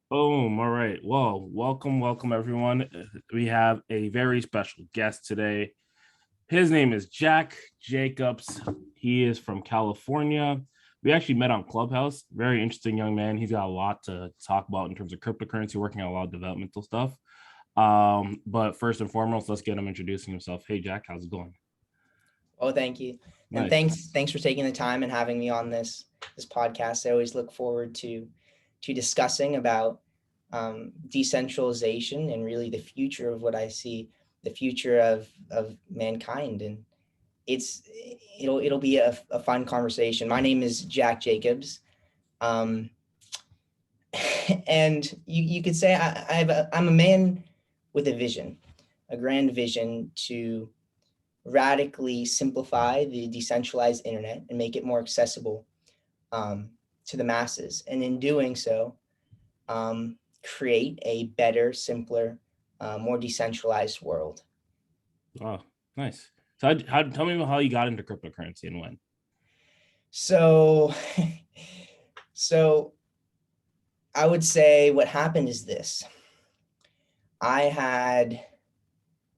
Boom. All right. Well, welcome everyone. We have a very special guest today. His name is Jack Jacobs. He is from California. We actually met on Clubhouse. Very interesting young man. He's got a lot to talk about in terms of cryptocurrency, working on a lot of developmental stuff. But first and foremost, let's get him introducing himself. Hey Jack, how's it going? Oh, thank you. And Nice. thanks for taking the time and having me on this podcast. I always look forward to discussing about decentralization and really the future of what I see, the future of mankind. And it's it'll be a fun conversation. My name is Jack Jacobs. Um, and you could say I'm a man with a vision, a grand vision to radically simplify the decentralized internet and make it more accessible um, to the masses. And in doing so, create a better, simpler, more decentralized world. Oh, nice. So tell me about how you got into cryptocurrency and when. So, so I would say what happened is this. I had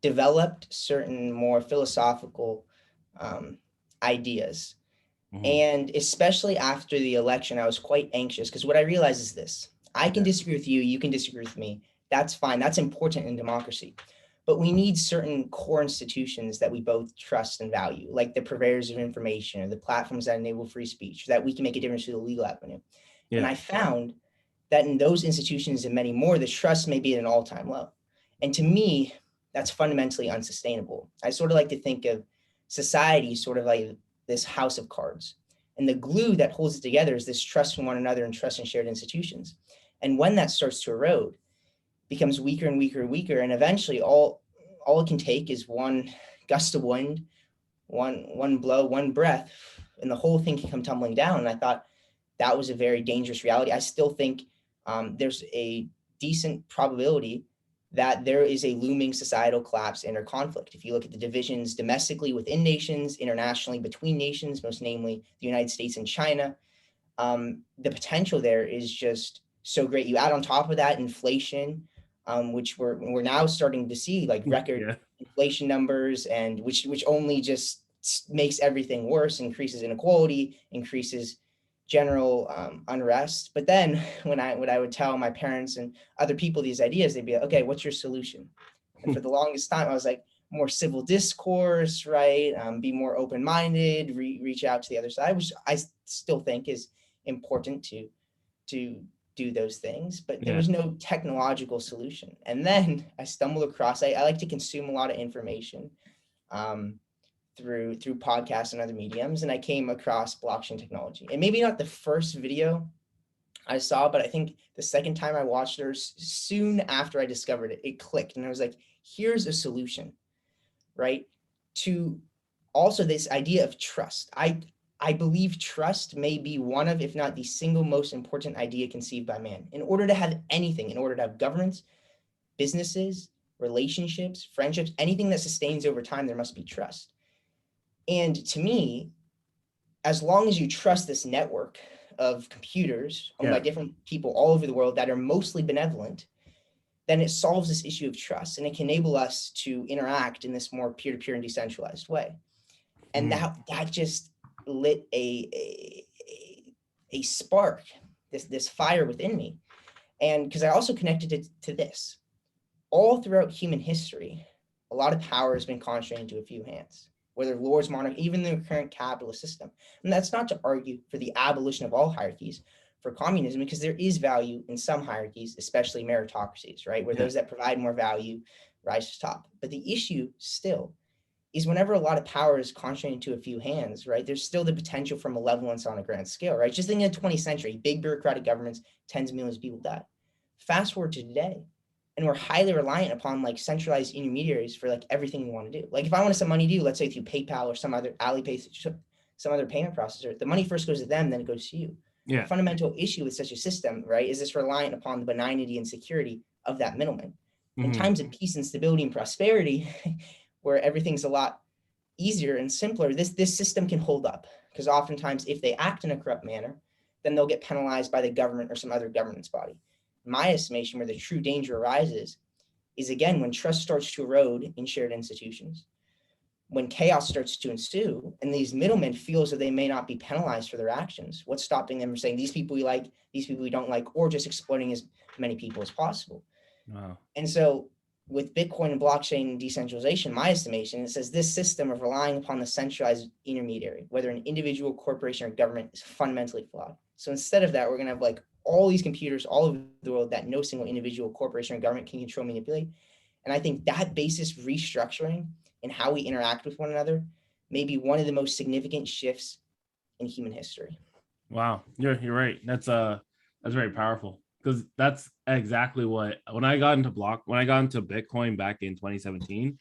developed certain more philosophical um, ideas. Mhm. And especially after the election, I was quite anxious because what I realized is this. I can Yeah. disagree with you, you can disagree with me. That's fine. That's important in democracy. But we need certain core institutions that we both trust and value, like the purveyors of information or the platforms that enable free speech, so that we can make a difference to the legal avenue. And Yeah. I found that in those institutions and many more, the trust may be at an all-time low. And to me, that's fundamentally unsustainable. I sort of like to think of society sort of like this house of cards. And the glue that holds it together is this trust in one another and trust in shared institutions. And when that starts to erode, becomes weaker and weaker and weaker, and eventually all it can take is one gust of wind, one blow, one breath, and the whole thing can come tumbling down. And I thought that was a very dangerous reality. I still think there's a decent probability that there is a looming societal collapse and or conflict. If you look at the divisions domestically within nations, internationally between nations, most namely the United States and China, the potential there is just so great. You add on top of that inflation, which we're now starting to see like record Yeah. inflation numbers, and which only just makes everything worse, increases inequality, increases general unrest. But then when I would tell my parents and other people these ideas, they'd be like, okay, what's your solution? And for the longest time, I was like, more civil discourse, right? Be more open minded, reach out to the other side, which I still think is important to do those things, but there Yeah. was no technological solution. And then I stumbled across, I like to consume a lot of information um, through podcasts and other mediums, and I came across blockchain technology. And maybe not the first video I saw, but I think the second time I watched it, soon after I discovered it, it clicked, and I was like, here's a solution, right? To also this idea of trust. I believe trust may be one of, if not the single most important idea conceived by man. In order to have anything, in order to have governments, businesses, relationships, friendships, anything that sustains over time, there must be trust. And to me, as long as you trust this network of computers owned by Yeah. different people all over the world that are mostly benevolent, then it solves this issue of trust and it can enable us to interact in this more peer-to-peer and decentralized way. And Mm. that just lit a spark, this fire within me. And because I also connected it to this, all throughout human history, a lot of power has been concentrated into a few hands, whether lords, monarch, even the current capitalist system. And that's not to argue for the abolition of all hierarchies for communism, because there is value in some hierarchies, especially meritocracies, right? Where Yeah. those that provide more value rise to the top. But the issue still is whenever a lot of power is concentrated into a few hands, right, there's still the potential for malevolence on a grand scale, right? Just think in the 20th century, big bureaucratic governments, tens of millions of people died. Fast forward to today, and we're highly reliant upon like centralized intermediaries for like everything we want to do. Like if I want to send money to you, let's say through PayPal or some other Alipay, some other payment processor, the money first goes to them, then it goes to you. The Yeah. fundamental issue with such a system, right, is this reliant upon the benignity and security of that middleman. In Hmm. times of peace and stability and prosperity, where everything's a lot easier and simpler, this system can hold up. Because oftentimes, if they act in a corrupt manner, then they'll get penalized by the government or some other governance body. my estimation, where the true danger arises is, again, when trust starts to erode in shared institutions, when chaos starts to ensue and these middlemen feel as though they may not be penalized for their actions. What's stopping them from saying these people we like, these people we don't like, or just exploiting as many people as possible? Wow. And so with Bitcoin and blockchain decentralization, my estimation, it says this system of relying upon the centralized intermediary, whether an individual, corporation, or government, is fundamentally flawed. So instead of that, we're going to have like all these computers all over the world that no single individual, corporation, or government can control, manipulate. And I think that basis restructuring in how we interact with one another may be one of the most significant shifts in human history. Wow, you're right. That's very powerful, because that's exactly what, when I got into Bitcoin back in 2017,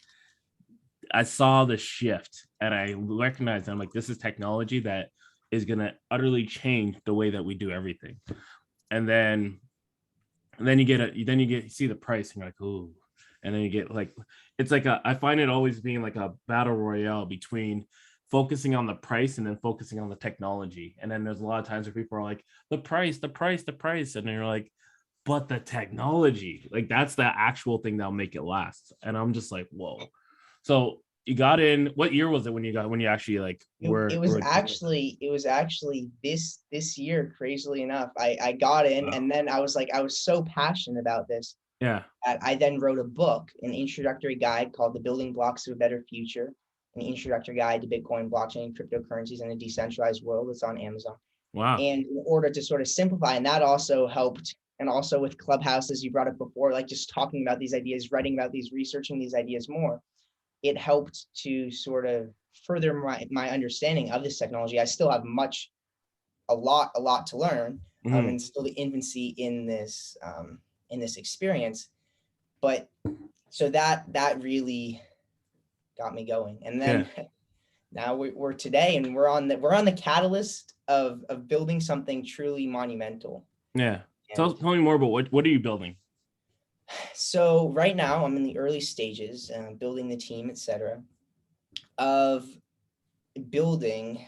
I saw the shift and I recognized, I'm like, this is technology that is gonna utterly change the way that we do everything. And then you see the price and you're like, ooh. And then you get like, it's like I find it always being like a battle royale between focusing on the price and then focusing on the technology. And then there's a lot of times where people are like, the price, the price, the price. And then you're like, but the technology, like that's the actual thing that'll make it last. And I'm just like, whoa. So you got in, what year was it when you actually like It was actually this year, crazily enough. I got in, and then I was so passionate about this. Yeah. I then wrote a book, an introductory guide called The Building Blocks of a Better Future, an introductory guide to Bitcoin, blockchain, cryptocurrencies, and a decentralized world. It's on Amazon. Wow. And in order to sort of simplify, and that also helped, and also with Clubhouse, as you brought up before, like just talking about these ideas, writing about these, researching these ideas more, it helped to sort of further my understanding of this technology. I still have a lot to learn, and still the infancy in this experience. But so that really got me going. And then now we're today, and we're on the catalyst of building something truly monumental. Yeah. Tell me more about what are you building? So right now I'm in the early stages, building the team, etc., of building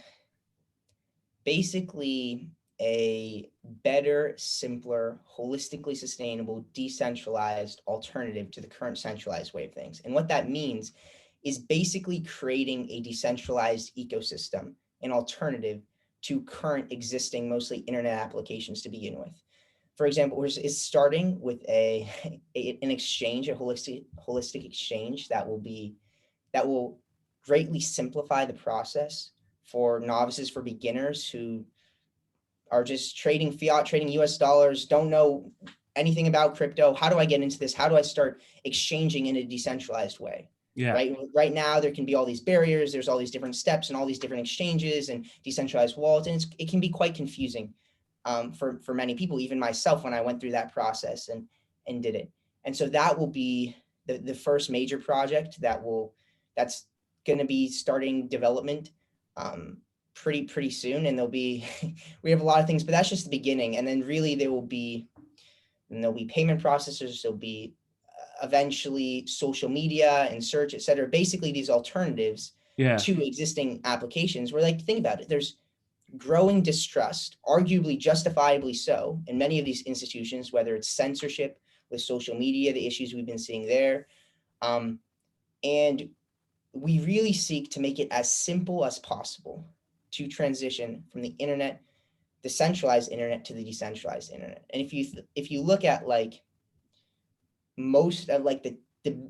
basically a better, simpler, holistically sustainable, decentralized alternative to the current centralized way of things. And what that means is basically creating a decentralized ecosystem, an alternative to current existing, mostly internet applications to begin with. For example, it's starting with an exchange, a holistic exchange that will greatly simplify the process for novices, for beginners who are just trading fiat, trading US dollars, don't know anything about crypto. How do I get into this? How do I start exchanging in a decentralized way? Yeah. Right now, there can be all these barriers. There's all these different steps and all these different exchanges and decentralized wallets. And it can be quite confusing for many people, even myself, when I went through that process and did it. And so that will be the first major project that's going to be starting development pretty soon. And we have a lot of things, but that's just the beginning. And then really there'll be payment processors. There'll be eventually social media and search, et cetera. Basically these alternatives to existing applications where, like, think about it. There's growing distrust, arguably justifiably so, in many of these institutions, whether it's censorship with social media, the issues we've been seeing there. And we really seek to make it as simple as possible to transition from the internet, the centralized internet, to the decentralized internet. And if you look at like most of like the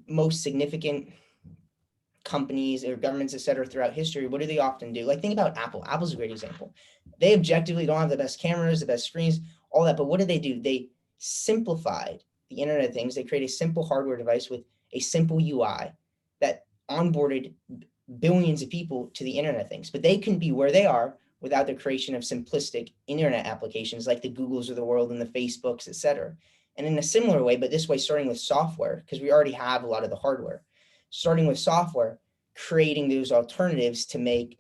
most significant companies or governments, et cetera, throughout history, what do they often do? Like, think about Apple. Apple's a great example. They objectively don't have the best cameras, the best screens, all that. But what did they do? They simplified the Internet of Things. They created a simple hardware device with a simple UI that onboarded billions of people to the Internet of Things. But they couldn't be where they are without the creation of simplistic internet applications like the Googles of the world and the Facebooks, et cetera. And in a similar way, but this way, starting with software, because we already have a lot of the hardware, starting with software, creating those alternatives to make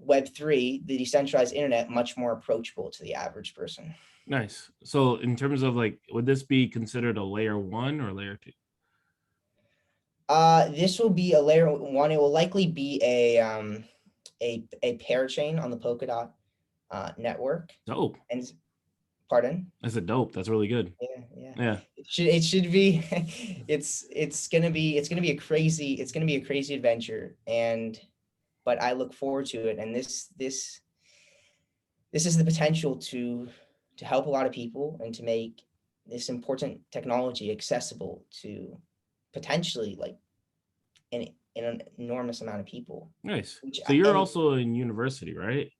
Web3, the decentralized internet, much more approachable to the average person. Nice. So in terms of like, would this be considered a layer 1 or layer 2? This will be a layer 1. It will likely be a parachain on the Polkadot network. Oh. And Pardon? I said dope. That's really good. Yeah, yeah. Yeah. It should be it's gonna be a crazy adventure, and but I look forward to it. And this is the potential to help a lot of people and to make this important technology accessible to potentially like an enormous amount of people. Nice. Which So you're and also in university, right?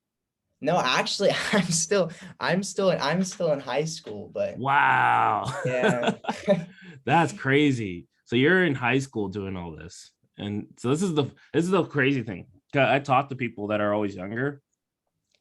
no, actually, I'm still in high school, but Wow. yeah. That's crazy. So you're in high school doing all this. And so this is the crazy thing. I talk to people that are always younger,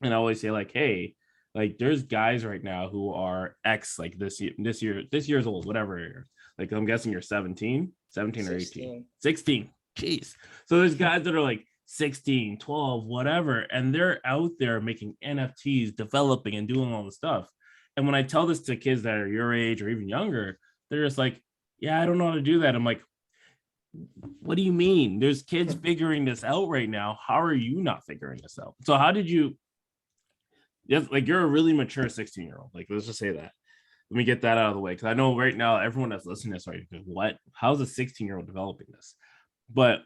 and I always say like, hey, like there's guys right now who are X like this year's old, whatever. Like I'm guessing you're 17 or 18. 16. 16. Jeez. So there's guys that are like 16, 12, whatever, and they're out there making NFTs, developing and doing all the stuff. And when I tell this to kids that are your age or even younger, they're just like, yeah, I don't know how to do that. I'm like, what do you mean? There's kids figuring this out right now. How are you not figuring this out? So how did you, yes, like you're a really mature 16-year-old. Like, let's just say that. Let me get that out of the way. Cause I know right now, everyone that's listening to this, right? What? How's a 16-year-old developing this? But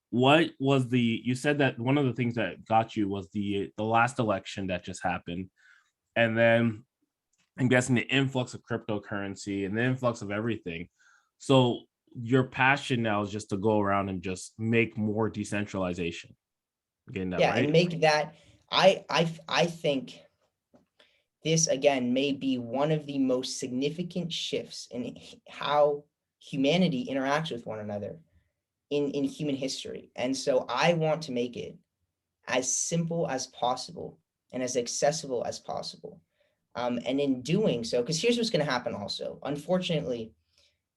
what was you said that one of the things that got you was the last election that just happened. And then I'm guessing the influx of cryptocurrency and the influx of everything. So your passion now is just to go around and just make more decentralization. Getting that Yeah, and right? make that I think this again may be one of the most significant shifts in how humanity interacts with one another in human history. And so I want to make it as simple as possible and as accessible as possible. And in doing so, because here's what's going to happen also. Unfortunately,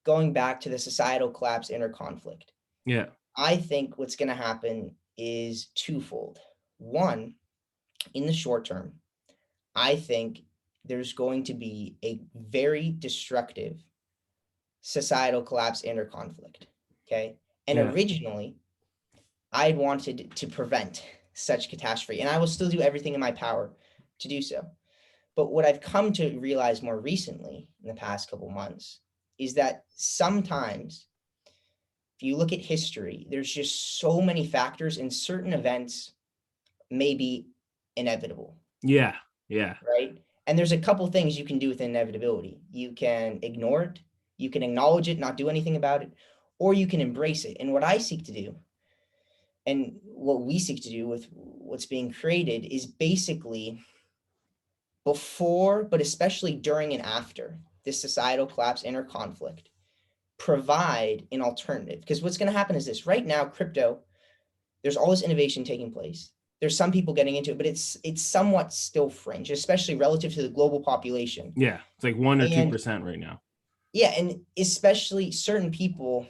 going back to the societal collapse inner conflict, Yeah. I think what's going to happen is twofold. One, in the short term, I think there's going to be a very destructive societal collapse inner conflict. Okay. And Yeah. originally, I wanted to prevent such catastrophe, and I will still do everything in my power to do so. But what I've come to realize more recently in the past couple months is that sometimes, if you look at history, there's just so many factors, and certain events may be inevitable, Yeah. Yeah. right? And there's a couple things you can do with inevitability. You can ignore it, you can acknowledge it, not do anything about it, or you can embrace it. And what I seek to do, and what we seek to do with what's being created, is basically before, but especially during and after this societal collapse, inner conflict, provide an alternative. Because what's going to happen is this: right now, crypto, there's all this innovation taking place. There's some people getting into it, but it's somewhat still fringe, especially relative to the global population. Yeah. It's like 1 or And 2% right now. yeah, and especially certain people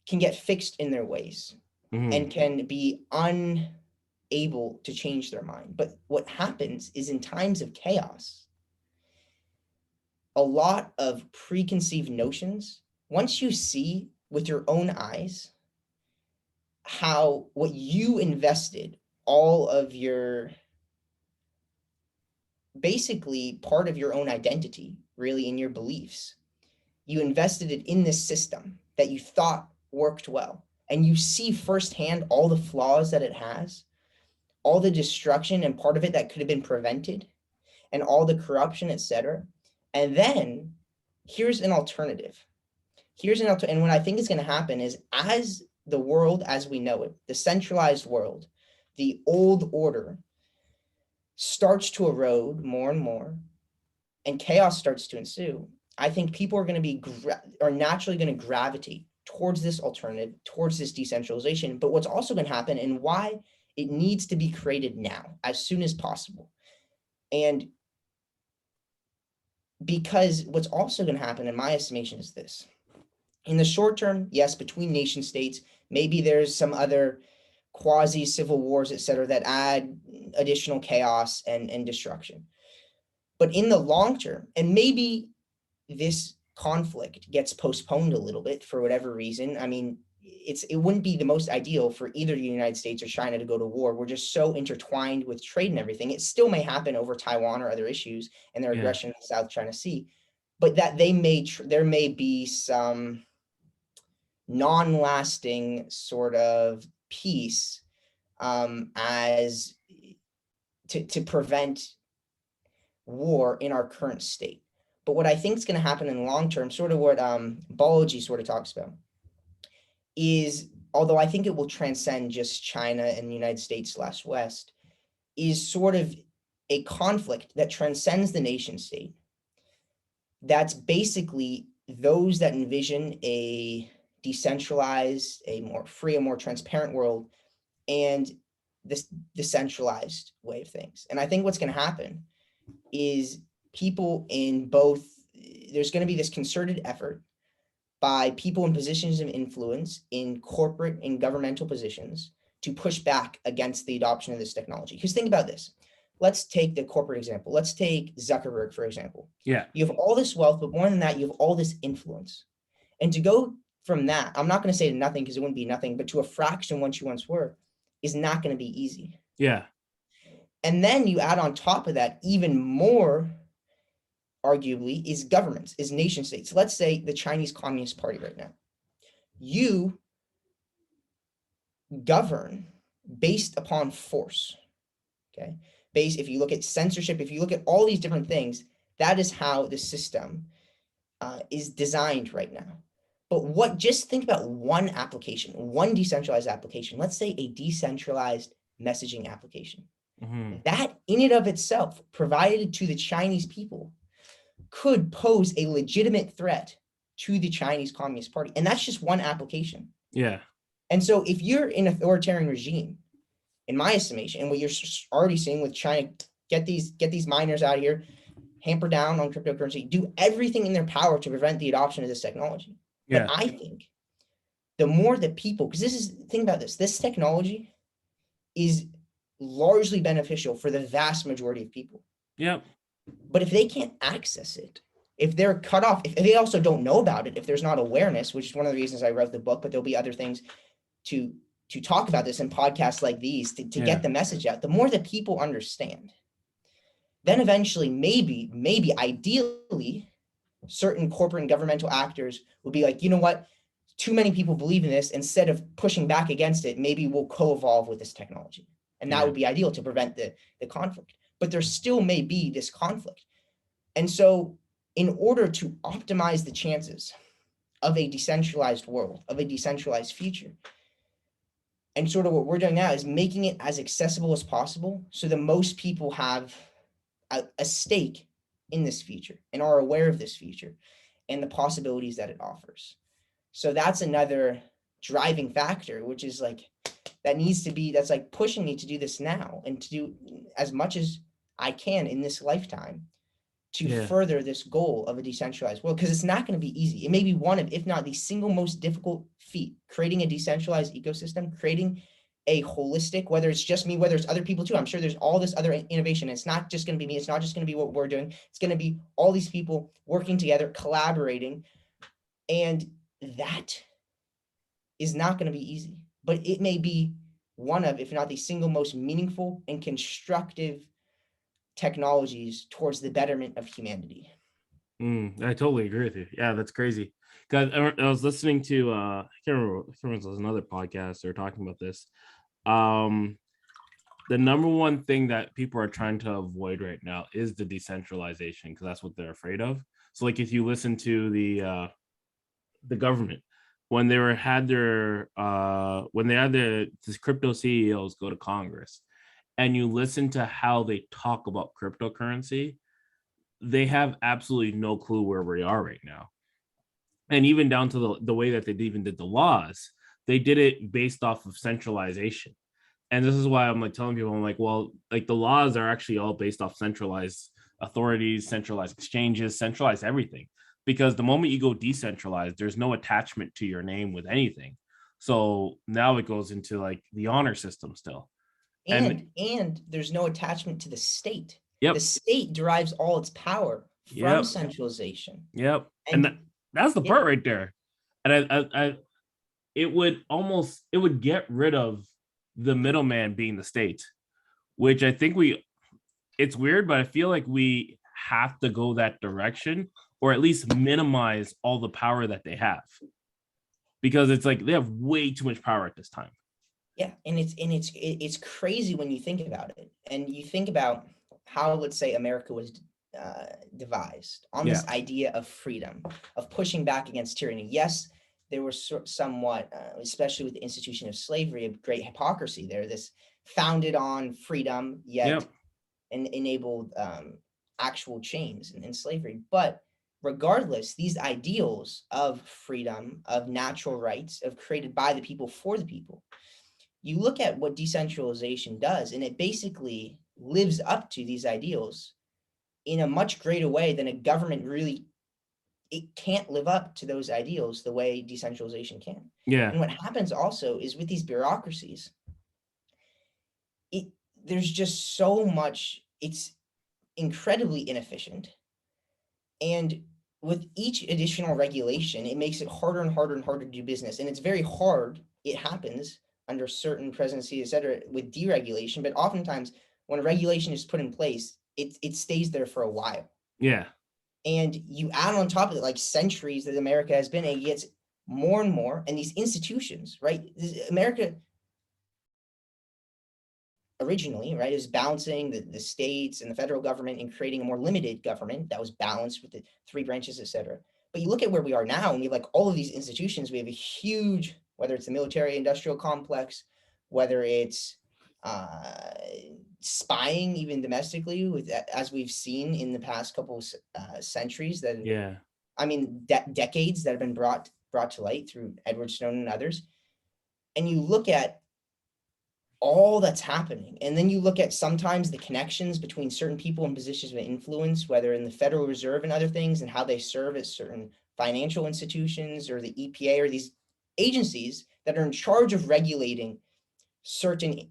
can get fixed in their ways Mhm. and can be unable to change their mind. But what happens is in times of chaos, a lot of preconceived notions, once you see with your own eyes how what you invested all of your basically part of your own identity, really, in your beliefs, you invested it in this system that you thought worked well, and you see firsthand all the flaws that it has, all the destruction and part of it that could have been prevented, and all the corruption, etc. And then here's an alternative. And what I think is going to happen is, as the world as we know it, the centralized world, the old order starts to erode more and more, and chaos starts to ensue, I think people are going to are naturally going to gravitate towards this alternative, towards this decentralization. But what's also going to happen, and why it needs to be created now, as soon as possible, and because what's also going to happen, in my estimation, is this: in the short term, yes, between nation states, maybe there's some other quasi civil wars, et cetera, that add additional chaos and destruction. But in the long term, and maybe this conflict gets postponed a little bit for whatever reason. I mean, it wouldn't be the most ideal for either the United States or China to go to war. We're just so intertwined with trade and everything. It still may happen over Taiwan or other issues and their aggression in the South China Sea, but that there may be some non-lasting sort of peace as to prevent war in our current state. But what I think is going to happen in the long term, sort of what Balaji sort of talks about, is, although I think it will transcend just China and the United States / West, is sort of a conflict that transcends the nation state. That's basically those that envision a decentralized, a more free, a more transparent world, and this decentralized way of things. And I think what's going to happen is people in both, there's going to be this concerted effort by people in positions of influence in corporate and governmental positions to push back against the adoption of this technology. Because think about this. Let's take the corporate example. Let's take Zuckerberg, for example. Yeah. You have all this wealth, but more than that, you have all this influence. And to go from that, I'm not going to say to nothing because it wouldn't be nothing, but to a fraction what you once were is not going to be easy. Yeah. And then you add on top of that, even more arguably, is governments, is nation states. Let's say the Chinese Communist Party right now. You govern based upon force, okay? If you look at censorship, if you look at all these different things, that is how the system is designed right now. But just think about one application, one decentralized application. Let's say a decentralized messaging application. Mm-hmm. That in and of itself, provided to the Chinese people, could pose a legitimate threat to the Chinese Communist Party. And that's just one application. Yeah. And so if you're in an authoritarian regime, in my estimation, and what you're already seeing with China, get these miners out of here, hamper down on cryptocurrency, do everything in their power to prevent the adoption of this technology. Yeah. But I think the more that people, because think about this technology is largely beneficial for the vast majority of people. Yep. But if they can't access it, if they're cut off, if they also don't know about it, if there's not awareness, which is one of the reasons I wrote the book, but there'll be other things to talk about this in podcasts like these to get the message out. The more that people understand, then eventually, maybe ideally, certain corporate and governmental actors will be like, you know what? Too many people believe in this. Instead of pushing back against it, maybe we'll co-evolve with this technology. And that would be ideal to prevent the conflict. But there still may be this conflict. And so in order to optimize the chances of a decentralized world, of a decentralized future, and sort of what we're doing now is making it as accessible as possible so that most people have a stake in this future and are aware of this future and the possibilities that it offers. So that's another driving factor, which is like, that's like pushing me to do this now and to do as much as I can in this lifetime to further this goal of a decentralized world, because it's not going to be easy. It may be one of, if not the single most difficult feat, creating a decentralized ecosystem, creating a holistic, whether it's just me, whether it's other people too. I'm sure there's all this other innovation. It's not just going to be me. It's not just going to be what we're doing. It's going to be all these people working together, collaborating. And that is not going to be easy, but it may be one of, if not the single most meaningful and constructive technologies towards the betterment of humanity. I totally agree with you. Yeah, that's crazy. Because I was listening to I can't remember if it was another podcast they were talking about this. The number one thing that people are trying to avoid right now is the decentralization, because that's what they're afraid of. So like if you listen to the government, when they had this crypto CEOs go to Congress, and you listen to how they talk about cryptocurrency, they have absolutely no clue where we are right now. And even down to the way that they even did the laws, they did it based off of centralization. And this is why I'm like telling people, I'm like, well, like the laws are actually all based off centralized authorities, centralized exchanges, centralized everything. Because the moment you go decentralized, there's no attachment to your name with anything. So now it goes into like the honor system still. And there's no attachment to the state. Yep. The state derives all its power from centralization. Yep. And that's the part right there. And it would get rid of the middleman being the state, which I think it's weird, but I feel like we have to go that direction, or at least minimize all the power that they have, because it's like they have way too much power at this time. Yeah, and it's crazy when you think about it, and you think about how, let's say, America was devised on Yeah. this idea of freedom, of pushing back against tyranny. Yes, there was somewhat, especially with the institution of slavery, a great hypocrisy there. This founded on freedom, yet Yep. enabled actual chains and slavery. But regardless, these ideals of freedom, of natural rights, of created by the people for the people, you look at what decentralization does, and it basically lives up to these ideals in a much greater way than a government really. It can't live up to those ideals the way decentralization can. Yeah. And what happens also is with these bureaucracies, it there's just so much, it's incredibly inefficient. And with each additional regulation, it makes it harder and harder and harder to do business. And it's very hard. It happens under certain presidencies, et cetera, with deregulation. But oftentimes, when a regulation is put in place, it stays there for a while. Yeah. And you add on top of it, like centuries that America has been, and it gets more and more. And these institutions, right? America originally, right, is balancing the states and the federal government and creating a more limited government that was balanced with the three branches, et cetera. But you look at where we are now, and we have like all of these institutions. We have a huge, whether it's the military industrial complex, whether it's spying even domestically, with as we've seen in the past couple centuries, that Yeah. I mean decades, that have been brought to light through Edward Snowden and others. And you look at all that's happening. And then you look at sometimes the connections between certain people in positions of influence, whether in the Federal Reserve and other things, and how they serve as certain financial institutions or the EPA or these agencies that are in charge of regulating certain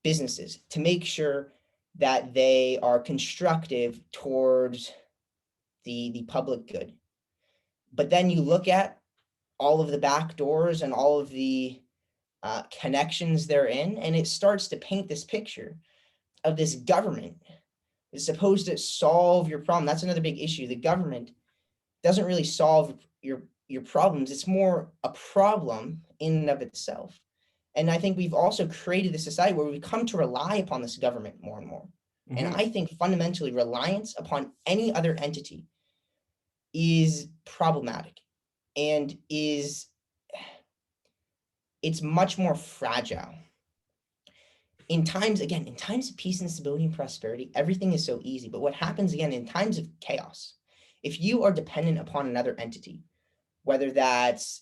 businesses to make sure that they are constructive towards the public good. But then you look at all of the back doors and all of the connections therein, and it starts to paint this picture of this government is supposed to solve your problem. That's another big issue. The government doesn't really solve your problems. It's more a problem in and of itself. And I think we've also created a society where we've come to rely upon this government more and more. Mm-hmm. And I think fundamentally reliance upon any other entity is problematic, and it's much more fragile. In times of peace and stability and prosperity, everything is so easy. But what happens again in times of chaos, if you are dependent upon another entity, whether that's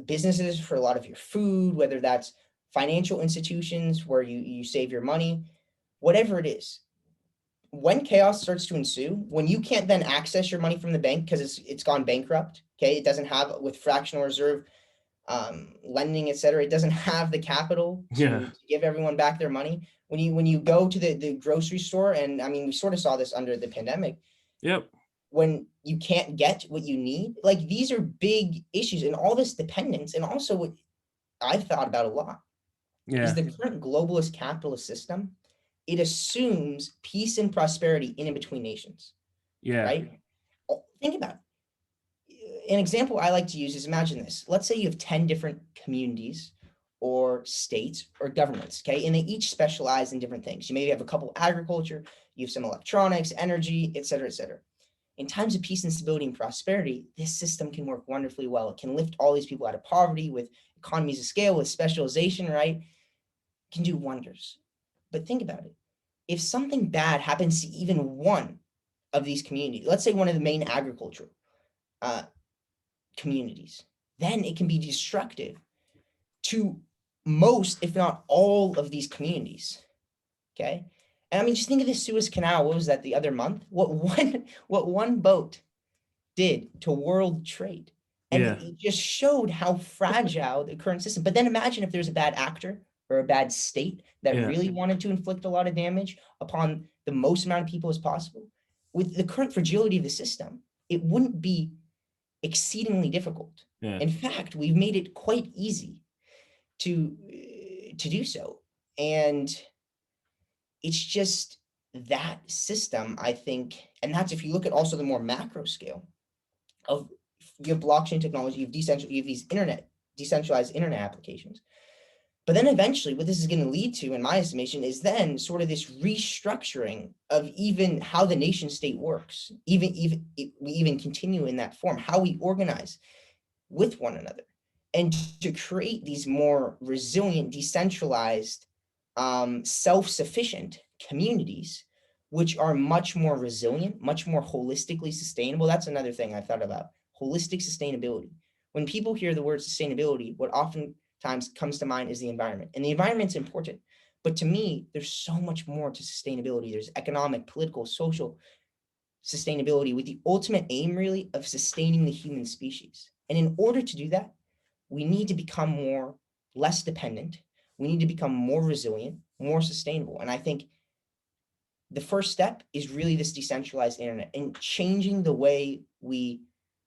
businesses for a lot of your food, whether that's financial institutions where you save your money, whatever it is, when chaos starts to ensue, when you can't then access your money from the bank because it's gone bankrupt, okay, it doesn't have, with fractional reserve lending, et cetera, it doesn't have the capital to give everyone back their money. When you go to the grocery store, and I mean, we sort of saw this under the pandemic. Yep. When you can't get what you need, like these are big issues, and all this dependence. And also what I've thought about a lot is the current globalist capitalist system. It assumes peace and prosperity in and between nations. Yeah. Right? Think about it. An example I like to use is, imagine this. Let's say you have 10 different communities or states or governments, okay? And they each specialize in different things. You maybe have a couple agriculture, you have some electronics, energy, et cetera, et cetera. In times of peace and stability and prosperity, this system can work wonderfully well. It can lift all these people out of poverty with economies of scale, with specialization, right? It can do wonders. But think about it. If something bad happens to even one of these communities, let's say one of the main agricultural communities, then it can be destructive to most, if not all, of these communities. Okay. And I mean, just think of the Suez Canal. What was that the other month? What one boat did to world trade. And it just showed how fragile the current system. But then imagine if there's a bad actor or a bad state that really wanted to inflict a lot of damage upon the most amount of people as possible. With the current fragility of the system, it wouldn't be exceedingly difficult. Yeah. In fact, we've made it quite easy to do so. And it's just that system, I think, and that's if you look at also the more macro scale of, you have blockchain technology, you have these decentralized internet applications. But then eventually what this is going to lead to, in my estimation, is then sort of this restructuring of even how the nation state works, even we even continue in that form, how we organize with one another, and to create these more resilient, decentralized, self-sufficient communities, which are much more resilient, much more holistically sustainable. That's another thing I've thought about, holistic sustainability. When people hear the word sustainability, what oftentimes comes to mind is the environment, and the environment's important. But to me, there's so much more to sustainability. There's economic, political, social sustainability, with the ultimate aim really of sustaining the human species. And in order to do that, we need to become less dependent. We need to become more resilient, more sustainable. And I think the first step is really this decentralized internet and changing the way we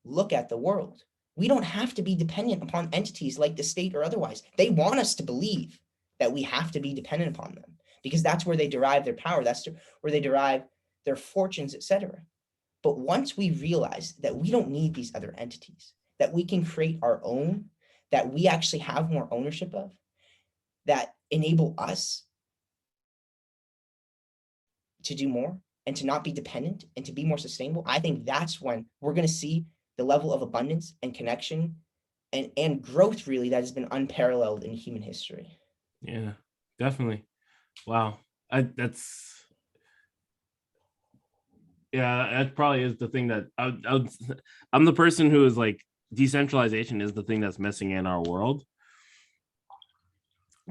look at the world. We don't have to be dependent upon entities like the state or otherwise. They want us to believe that we have to be dependent upon them because that's where they derive their power. That's where they derive their fortunes, etc. But once we realize that we don't need these other entities, that we can create our own, that we actually have more ownership of, that enable us to do more and to not be dependent and to be more sustainable, I think that's when we're going to see the level of abundance and connection and growth really that has been unparalleled in human history. Yeah, definitely. Wow. That's, yeah, that probably is the thing that I'm the person who is like, decentralization is the thing that's missing in our world.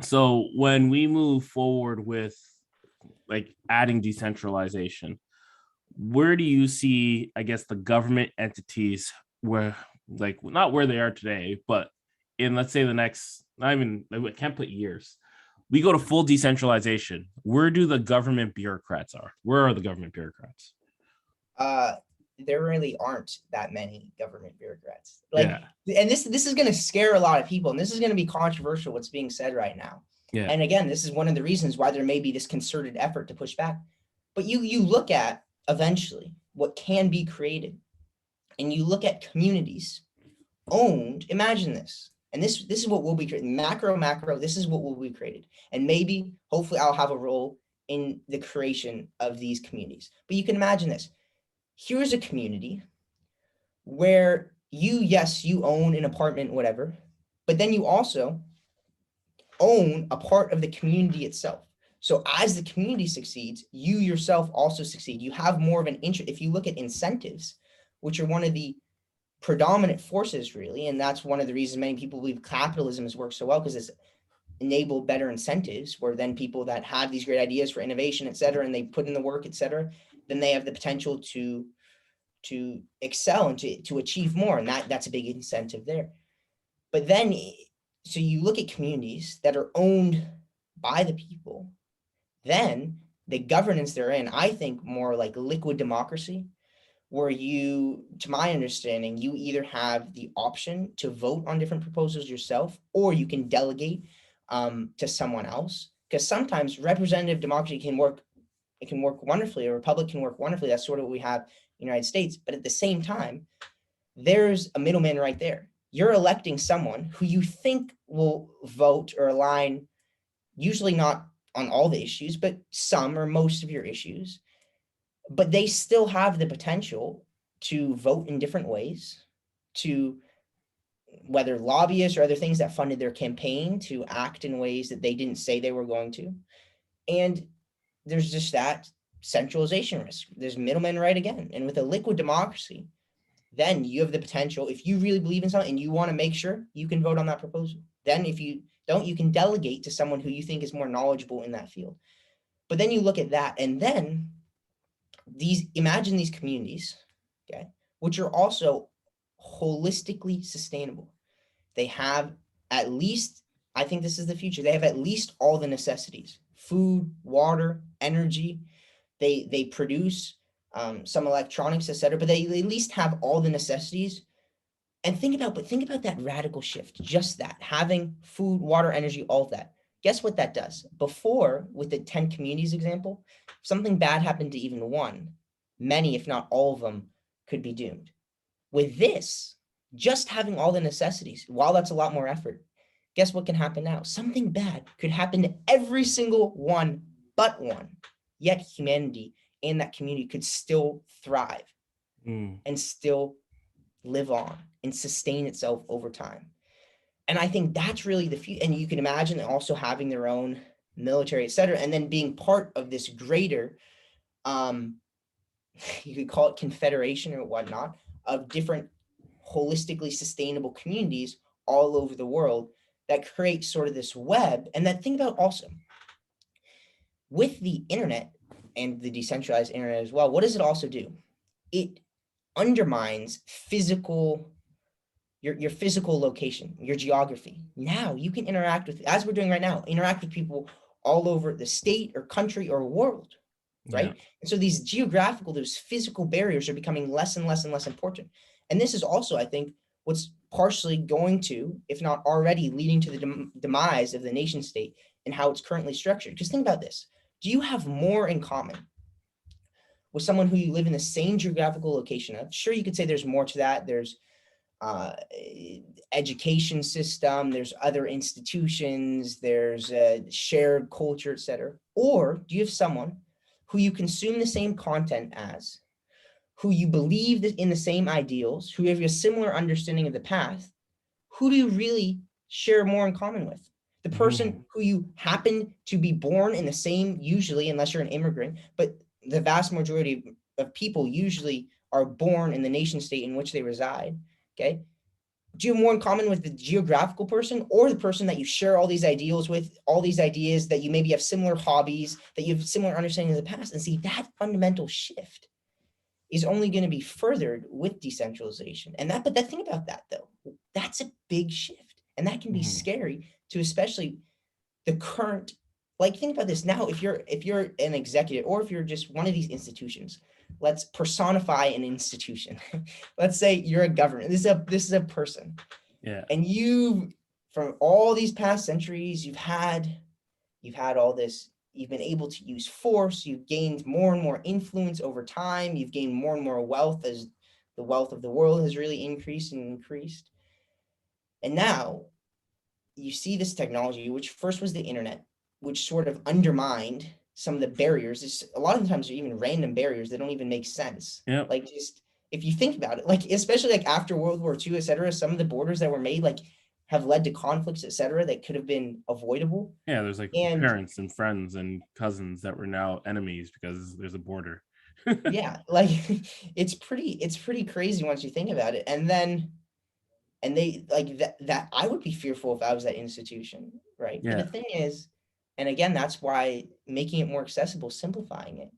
So when we move forward with like adding decentralization, where do you see, I guess, the government entities where, like, not where they are today, but in, let's say, the next, not even, I can't put years, we go to full decentralization. Where do the government bureaucrats are? Where are the government bureaucrats? Uh, there really aren't that many government bureaucrats. Like, Yeah. and this is going to scare a lot of people, and this is going to be controversial what's being said right now. Yeah. And again, this is one of the reasons why there may be this concerted effort to push back. But you look at eventually what can be created, and you look at communities owned. Imagine this, and this is what will be created. Macro. This is what will be created, and maybe hopefully I'll have a role in the creation of these communities. But you can imagine this. Here's a community where you own an apartment, whatever, but then you also own a part of the community itself. So as the community succeeds, you yourself also succeed. You have more of an interest. If you look at incentives, which are one of the predominant forces, really, and that's one of the reasons many people believe capitalism has worked so well, because it's enabled better incentives, where then people that have these great ideas for innovation, et cetera, and they put in the work, et cetera, then they have the potential to excel and to achieve more. And that's a big incentive there. But then, so you look at communities that are owned by the people, then the governance they're in, I think more like liquid democracy, where you, to my understanding, you either have the option to vote on different proposals yourself, or you can delegate to someone else. Because sometimes representative democracy can work, it can work wonderfully. A republic can work wonderfully. That's sort of what we have in the United States. But at the same time, there's a middleman right there. You're electing someone who you think will vote or align, usually not on all the issues, but some or most of your issues. But they still have the potential to vote in different ways, to whether lobbyists or other things that funded their campaign to act in ways that they didn't say they were going to. And there's just that centralization risk. There's middlemen right again. And with a liquid democracy, then you have the potential, if you really believe in something and you want to make sure, you can vote on that proposal. Then if you don't, you can delegate to someone who you think is more knowledgeable in that field. But then you look at that, and then imagine these communities, okay, which are also holistically sustainable. They have at least, I think this is the future, they have at least all the necessities: food, water, energy. They produce some electronics, etc., but they at least have all the necessities And think about that radical shift, just that, having food, water, energy, all of that. Guess what that does? Before, with the 10 communities example, if something bad happened to even one, many, if not all of them, could be doomed. With this, just having all the necessities, while that's a lot more effort, guess what can happen now? Something bad could happen to every single one but one. Yet humanity and that community could still thrive and still live on and sustain itself over time. And I think that's really the future. And you can imagine also having their own military, et cetera, and then being part of this greater, um, you could call it confederation or whatnot, of different holistically sustainable communities all over the world that create sort of this web. And that think about also with the internet and the decentralized internet as well, what does it also do? It undermines your physical location, your geography. Now you can interact with, as we're doing right now, interact with people all over the state or country or world, right? Yeah. And so these geographical, those physical barriers are becoming less and less and less important. And this is also, I think, what's partially going to, if not already leading to the demise of the nation state and how it's currently structured. Because think about this. Do you have more in common with someone who you live in the same geographical location of? Sure, you could say there's more to that. There's education system, there's other institutions, there's a shared culture, etc. Or do you have someone who you consume the same content as, who you believe in the same ideals, who have a similar understanding of the path? Who do you really share more in common with? The person who you happen to be born in the same, usually, unless you're an immigrant, but the vast majority of people usually are born in the nation state in which they reside. Okay. Do you have more in common with the geographical person or the person that you share all these ideals with, all these ideas, that you maybe have similar hobbies, that you have similar understanding of the past? And see, that fundamental shift is only going to be furthered with decentralization. And that, but that thing about that though, that's a big shift. And that can be scary to especially the current, like think about this now, if you're an executive or if you're just one of these institutions, let's personify an institution. Let's say you're a government. This is a person. Yeah. And you, from all these past centuries, you've had all this, you've been able to use force, you've gained more and more influence over time, you've gained more and more wealth as the wealth of the world has really increased and increased. And now you see this technology, which first was the internet, which sort of undermined some of the barriers. It's, a lot of the times they're even random barriers that don't even make sense. Yeah. Like just if you think about it, like especially like after World War II, et cetera, some of the borders that were made like have led to conflicts, et cetera, that could have been avoidable. Yeah, there's like And parents and friends and cousins that were now enemies because there's a border. yeah, like it's pretty crazy once you think about it. And then they like that I would be fearful if I was that institution, right? But Yeah. the thing is, and again, that's why making it more accessible, simplifying it,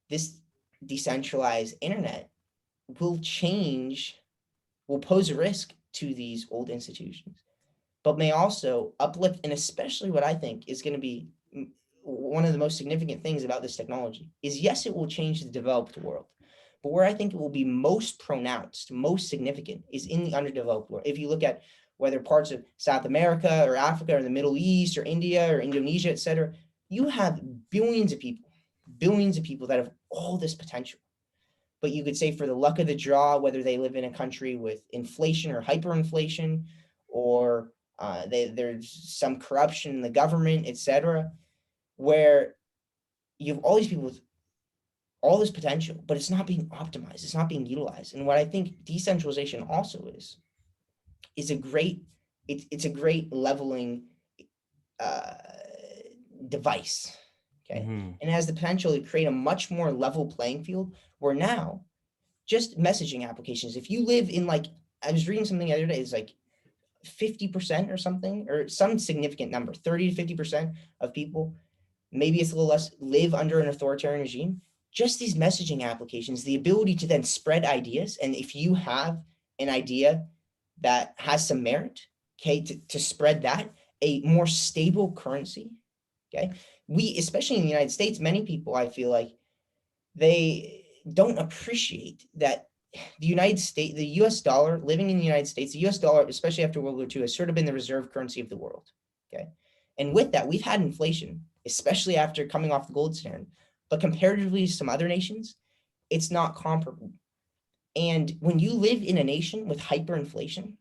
this decentralized internet will pose a risk to these old institutions, but may also uplift. And especially what I think is going to be one of the most significant things about this technology is, yes, it will change the developed world, but where I think it will be most pronounced, most significant is in the underdeveloped world. If you look at whether parts of South America or Africa or the Middle East or India or Indonesia, et cetera, you have billions of people that have all this potential. But you could say for the luck of the draw, whether they live in a country with inflation or hyperinflation, or there's some corruption in the government, et cetera, where you have all these people with all this potential, but it's not being optimized. It's not being utilized. And what I think decentralization also is a great, it's a great leveling uh, device. Okay. And it has the potential to create a much more level playing field where now just messaging applications, if you live in like, I was reading something the other day, it's like 50% or something, or some significant number, 30 to 50% of people, maybe it's a little less, live under an authoritarian regime. Just these messaging applications, the ability to then spread ideas. And if you have an idea that has some merit, okay, to spread that, a more stable currency, okay. We, especially in the United States, many people, I feel like they don't appreciate that the United States, the US dollar, living in the United States, the US dollar, especially after World War II, has sort of been the reserve currency of the world. Okay. And with that, we've had inflation, especially after coming off the gold standard. But comparatively to some other nations, it's not comparable. And when you live in a nation with hyperinflation,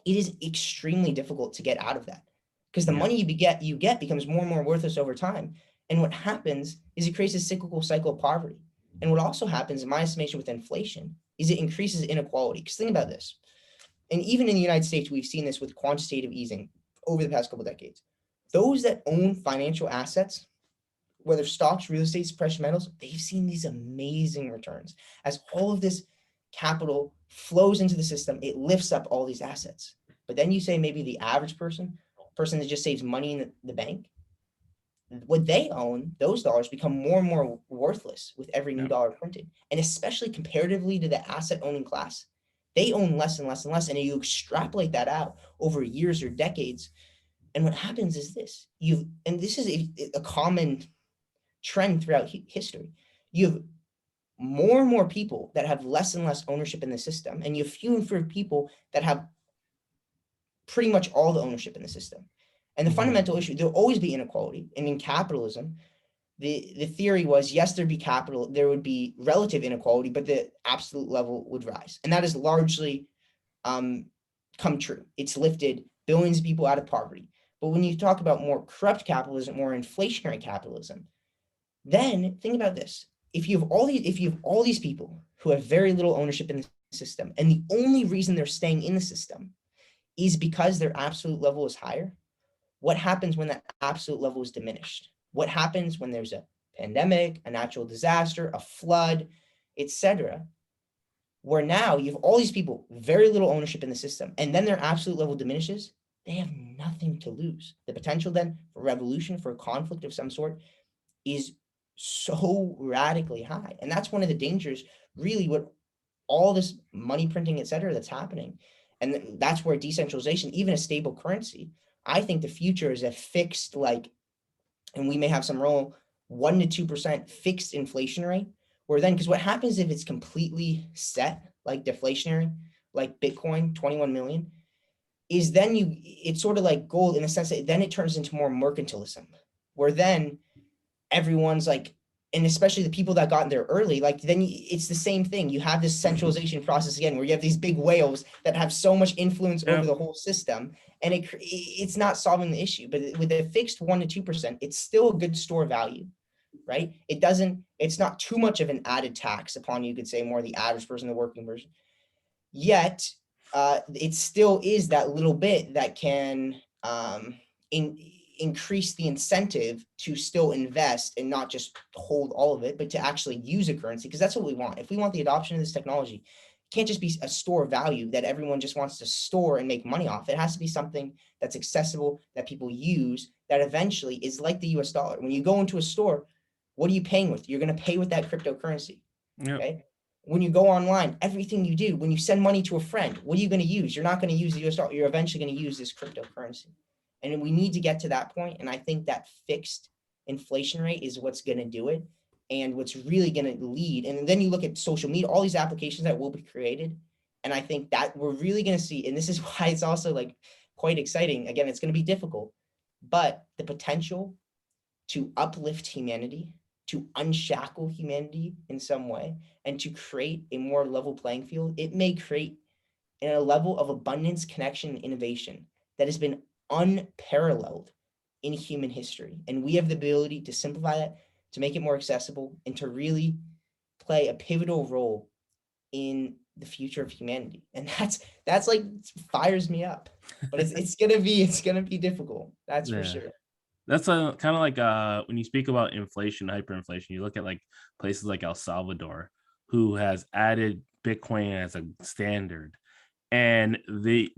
it is extremely difficult to get out of that because the money you get becomes more and more worthless over time. And what happens is it creates a cyclical cycle of poverty. And what also happens, in my estimation, with inflation is it increases inequality. Because think about this. And even in the United States, we've seen this with quantitative easing over the past couple of decades. Those that own financial assets, whether stocks, real estate, precious metals, they've seen these amazing returns. As all of this capital flows into the system, it lifts up all these assets. But then you say maybe the average person that just saves money in the bank, what they own, those dollars become more and more worthless with every new dollar printed. And especially comparatively to the asset owning class, they own less and less and less. And you extrapolate that out over years or decades. And what happens is this, and this is a common trend throughout history. You have more and more people that have less and less ownership in the system, and you have fewer and fewer people that have pretty much all the ownership in the system. And the fundamental issue, there'll always be inequality. And in capitalism, the theory was, yes, there'd be capital, there would be relative inequality, but the absolute level would rise. And that has largely come true. It's lifted billions of people out of poverty. But when you talk about more corrupt capitalism, more inflationary capitalism, then think about this. If you have all these people who have very little ownership in the system, and the only reason they're staying in the system is because their absolute level is higher, what happens when that absolute level is diminished? What happens when there's a pandemic, a natural disaster, a flood, etc., where now you have all these people, very little ownership in the system, and then their absolute level diminishes? They have nothing to lose. The potential then for revolution, for a conflict of some sort, is so radically high. And that's one of the dangers, really, what all this money printing, et cetera, that's happening. And that's where decentralization, even a stable currency, I think the future is a fixed, and we may have some role, 1% to 2% fixed inflation rate, where then, because what happens if it's completely set, like deflationary, like Bitcoin, 21 million, is then it's sort of like gold in the sense that then it turns into more mercantilism, where then everyone's like, and especially the people that got in there early, like then it's the same thing. You have this centralization process again, where you have these big whales that have so much influence over the whole system, and it's not solving the issue. But with a fixed 1% to 2%, it's still a good store value, right? It's not too much of an added tax upon, you could say, more the average person, the working person. Yet, it still is that little bit that can increase the incentive to still invest and not just hold all of it, but to actually use a currency, because that's what we want. If we want the adoption of this technology, it can't just be a store of value that everyone just wants to store and make money off. It has to be something that's accessible, that people use, that eventually is like the US dollar. When you go into a store, what are you paying with? You're going to pay with that cryptocurrency. Okay. When you go online, everything you do, when you send money to a friend, what are you going to use? You're not going to use the US dollar. You're eventually going to use this cryptocurrency. And we need to get to that point. And I think that fixed inflation rate is what's going to do it, and what's really going to lead. And then you look at social media, all these applications that will be created. And I think that we're really going to see, and this is why it's also like quite exciting. Again, it's going to be difficult, but the potential to uplift humanity, to unshackle humanity in some way, and to create a more level playing field, it may create a level of abundance, connection, and innovation that has been unparalleled in human history. And we have the ability to simplify that, to make it more accessible, and to really play a pivotal role in the future of humanity. And that's like, fires me up. But it's gonna be difficult. That's for sure. That's kind of like when you speak about inflation, hyperinflation, you look at like places like El Salvador, who has added Bitcoin as a standard. And the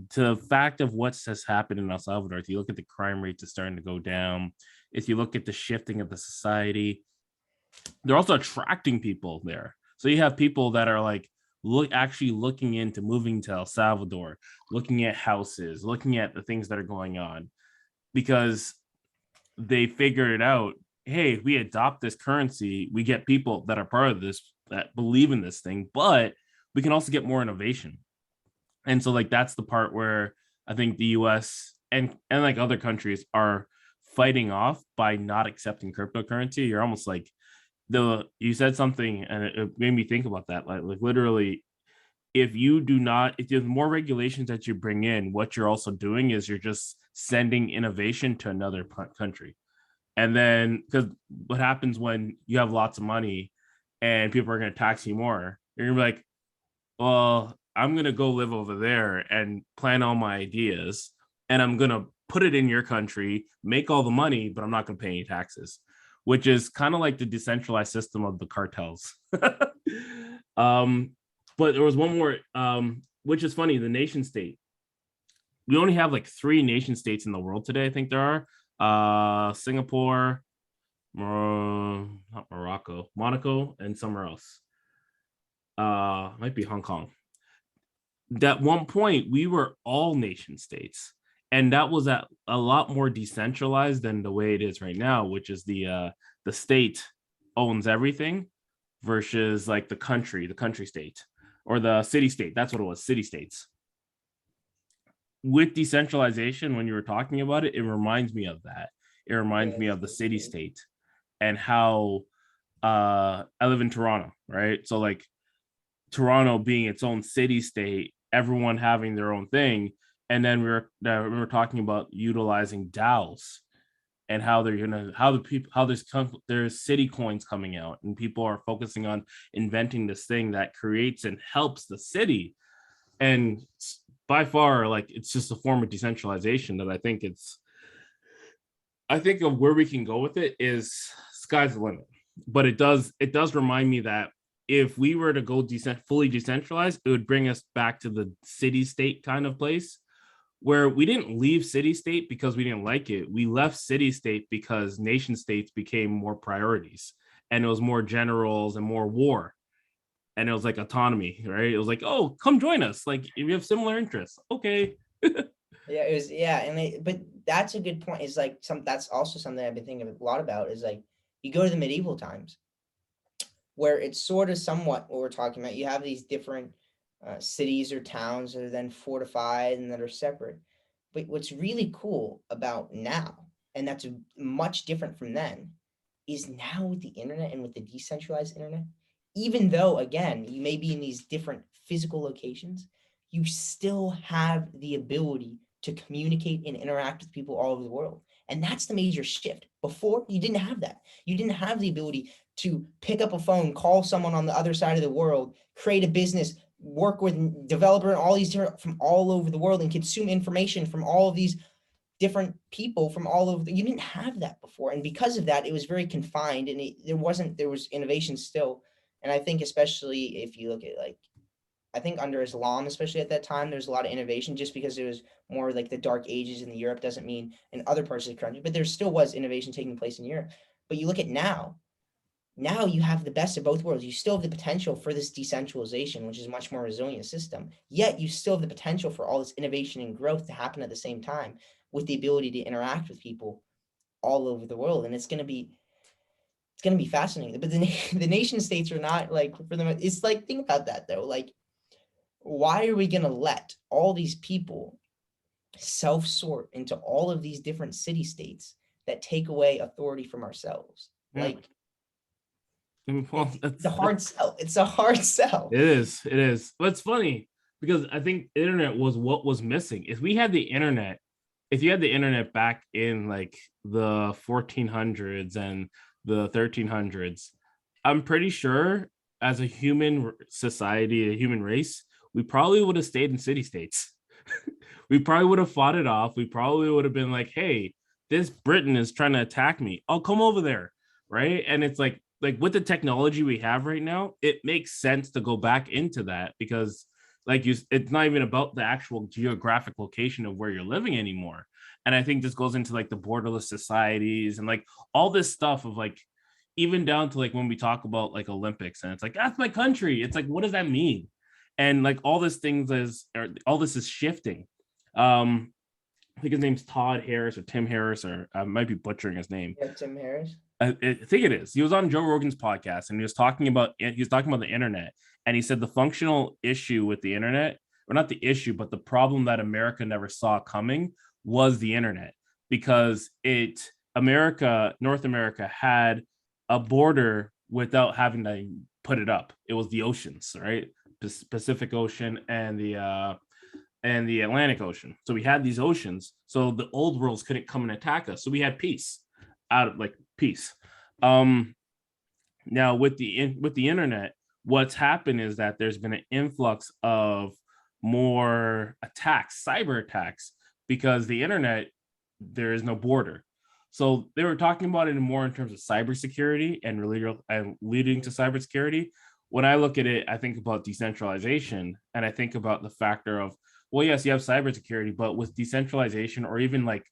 fact of what has happened in El Salvador, if you look at the crime rates, it's starting to go down. If you look at the shifting of the society, they're also attracting people there. So you have people that are like actually looking into moving to El Salvador, looking at houses, looking at the things that are going on, because they figured it out. Hey, if we adopt this currency, we get people that are part of this, that believe in this thing, but we can also get more innovation. And so like that's the part where I think the US and like other countries are fighting off by not accepting cryptocurrency. You're almost like the you said something and it made me think about that. Like literally, if you do not, if there's more regulations that you bring in, what you're also doing is you're just sending innovation to another country. And then because what happens when you have lots of money and people are going to tax you more, you're going to be like, well, I'm going to go live over there and plan all my ideas. And I'm going to put it in your country, make all the money, but I'm not going to pay any taxes, which is kind of like the decentralized system of the cartels. um, but there was one more, which is funny, the nation state. We only have like 3 nation states in the world today, I think there are. Singapore, not Morocco, Monaco, and somewhere else. Might be Hong Kong. At one point, we were all nation states, and that was a lot more decentralized than the way it is right now, which is the state owns everything versus like the country state, or the city state. That's what it was, city states. With decentralization, when you were talking about it, it reminds me of that. It reminds me of the city state and how I live in Toronto, right? So like Toronto being its own city state, everyone having their own thing. And then we were talking about utilizing DAOs and how they're gonna how the people how there's city coins coming out and people are focusing on inventing this thing that creates and helps the city. And by far, like it's just a form of decentralization that I think of where we can go with it is sky's the limit. But it does remind me that if we were to go fully decentralized, it would bring us back to the city state kind of place where we didn't leave city state because we didn't like it. We left city state because nation states became more priorities and it was more generals and more war. And it was like autonomy, right? It was like, oh, come join us. Like if you have similar interests, okay. Yeah, it was, yeah, but that's a good point. Is like that's also something I've been thinking a lot about. Is like you go to the medieval times, where it's sort of somewhat what we're talking about. You have these different cities or towns that are then fortified and that are separate. But what's really cool about now, and that's much different from then, is now with the internet and with the decentralized internet, even though, again, you may be in these different physical locations, you still have the ability to communicate and interact with people all over the world. And that's the major shift. Before, you didn't have that. You didn't have the ability to pick up a phone, call someone on the other side of the world, create a business, work with developer and all these different from all over the world and consume information from all of these different people from all over. You didn't have that before. And because of that, it was very confined and there was innovation still. And I think especially if you look at like, I think under Islam, especially at that time, there's a lot of innovation just because it was more like the dark ages in Europe doesn't mean in other parts of the country, but there still was innovation taking place in Europe. But you look at now you have the best of both worlds. You still have the potential for this decentralization, which is a much more resilient system. Yet you still have the potential for all this innovation and growth to happen at the same time with the ability to interact with people all over the world. And it's going to be fascinating. But the nation states are not like for them. It's like, think about that though. Like, why are we going to let all these people self-sort into all of these different city states that take away authority from ourselves? Yeah. Like, Well, it's a hard sell. It's a hard sell. It is. It is. But it's funny because I think internet was what was missing. If we had the internet, if you had the internet back in like the 1400s and the 1300s, I'm pretty sure as a human society, a human race, we probably would have stayed in city states. We probably would have fought it off. We probably would have been like, hey, this Britain is trying to attack me. I'll come over there. Right. And it's like with the technology we have right now, it makes sense to go back into that because like it's not even about the actual geographic location of where you're living anymore. And I think this goes into like the borderless societies and like all this stuff of like even down to like when we talk about like Olympics and it's like that's my country. It's like what does that mean? And like all this is shifting. I think his name's Todd Harris or Tim Harris, or I might be butchering his name. Yeah, Tim Harris. I think it is. He was on Joe Rogan's podcast and he was talking about the internet, and he said the functional issue with the internet, or not the issue, but the problem that America never saw coming was the internet, because North America had a border without having to put it up. It was the oceans, right? Pacific Ocean and the Atlantic Ocean. So we had these oceans. So the old worlds couldn't come and attack us. So we had peace out of like peace. Um, Now with the internet, what's happened is that there's been an influx of more attacks, cyber attacks, because the internet, there is no border. So they were talking about it more in terms of cybersecurity and really and leading to cybersecurity. When I look at it, I think about decentralization, and I think about the factor of, well, yes, you have cybersecurity, but with decentralization, or even like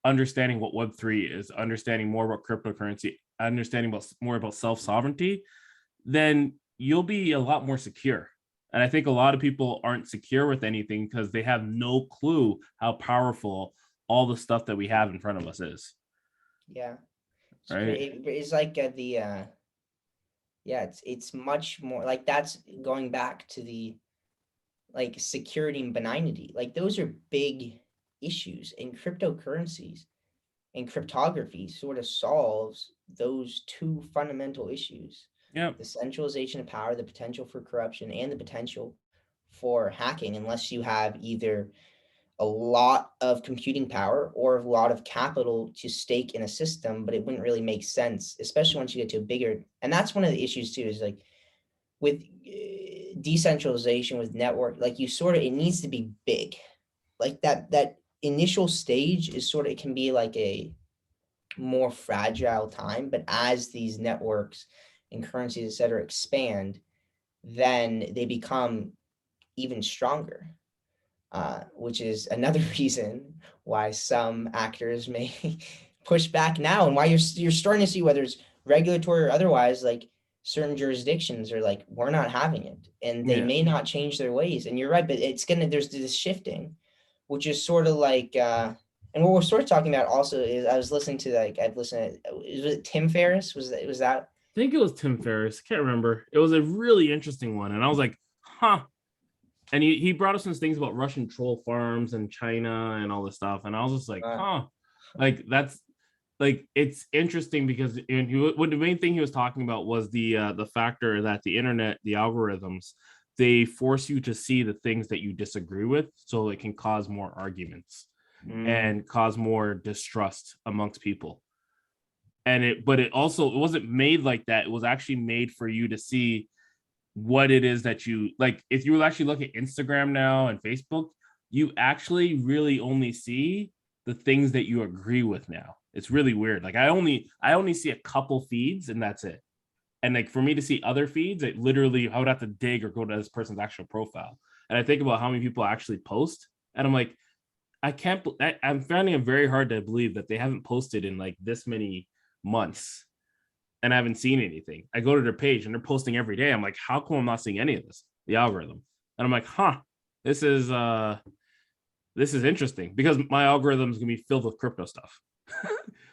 understanding what Web3 is, understanding more about cryptocurrency, understanding more about self-sovereignty, then you'll be a lot more secure. And I think a lot of people aren't secure with anything because they have no clue how powerful all the stuff that we have in front of us is. Yeah, it's Right. great. It's like yeah, it's much more like that's going back to the like security and benignity. Like those are big issues, and cryptocurrencies and cryptography sort of solves those two fundamental issues: Yeah. the centralization of power, the potential for corruption, and the potential for hacking, unless you have either a lot of computing power or a lot of capital to stake in a system. But it wouldn't really make sense, especially once you get to a bigger, and that's one of the issues too, is like with decentralization, with network, like you sort of, it needs to be big. Like that initial stage is sort of, it can be like a more fragile time, but as these networks and currencies, et cetera, expand, then they become even stronger, which is another reason why some actors may push back now, and why you're starting to see, whether it's regulatory or otherwise, like certain jurisdictions are like, we're not having it, and they Yeah. may not change their ways. And you're right, but there's this shifting, which is sort of like, and what we're sort of talking about also is, I was listening to, like, I've listened to, was it Tim Ferriss? Was that? I think it was Tim Ferriss. Can't remember. It was a really interesting one. And I was like, huh. And he brought us some things about Russian troll farms and China and all this stuff. And I was just like, Uh, huh. Like that's like, it's interesting because what the main thing he was talking about was the factor that the internet, the algorithms, they force you to see the things that you disagree with, so it can cause more arguments mm, and cause more distrust amongst people. And it wasn't made like that. It was actually made for you to see what it is that you like. If you actually look at Instagram now and Facebook, you actually really only see the things that you agree with now. It's really weird. Like I only see a couple feeds and that's it. And like for me to see other feeds, it literally, I would have to dig or go to this person's actual profile. And I think about how many people actually post, and I'm like, I can't. I'm finding it very hard to believe that they haven't posted in like this many months, and I haven't seen anything. I go to their page and they're posting every day. I'm like, how come I'm not seeing any of this? The algorithm. And I'm like, huh, this is this is interesting, because my algorithm is gonna be filled with crypto stuff.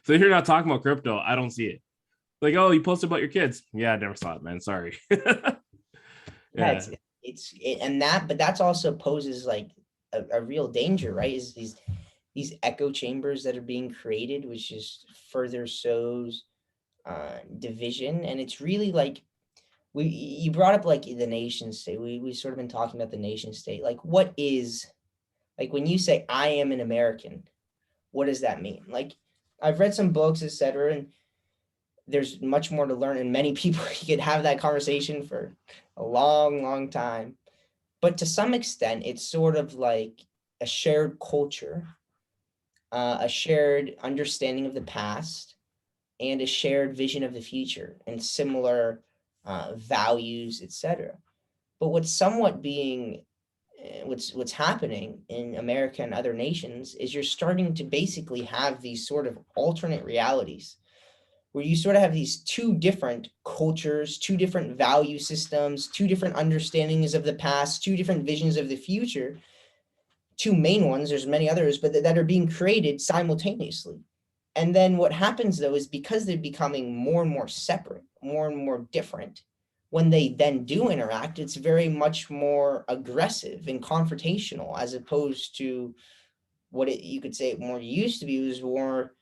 So if you're not talking about crypto, I don't see it. Like, oh, you posted about your kids. Yeah, I never saw it, man. Sorry. yeah, Yeah. and that, but that's also poses like a real danger, right? Is these echo chambers that are being created, which just further sows division. And it's really like, you brought up like the nation state. We sort of been talking about the nation state. Like, what is, like, when you say I am an American, what does that mean? Like, I've read some books, etc., and there's much more to learn. And many people, you could have that conversation for a long, long time. But to some extent, it's sort of like a shared culture, a shared understanding of the past, and a shared vision of the future, and similar values, etc. But what's somewhat being what's happening in America and other nations is, you're starting to basically have these sort of alternate realities, where you sort of have these two different cultures, two different value systems, two different understandings of the past, two different visions of the future, two main ones. There's many others, but that are being created simultaneously. And then what happens though is because they're becoming more and more separate, more and more different, when they then do interact, it's very much more aggressive and confrontational, as opposed to what you could say it more used to be, was more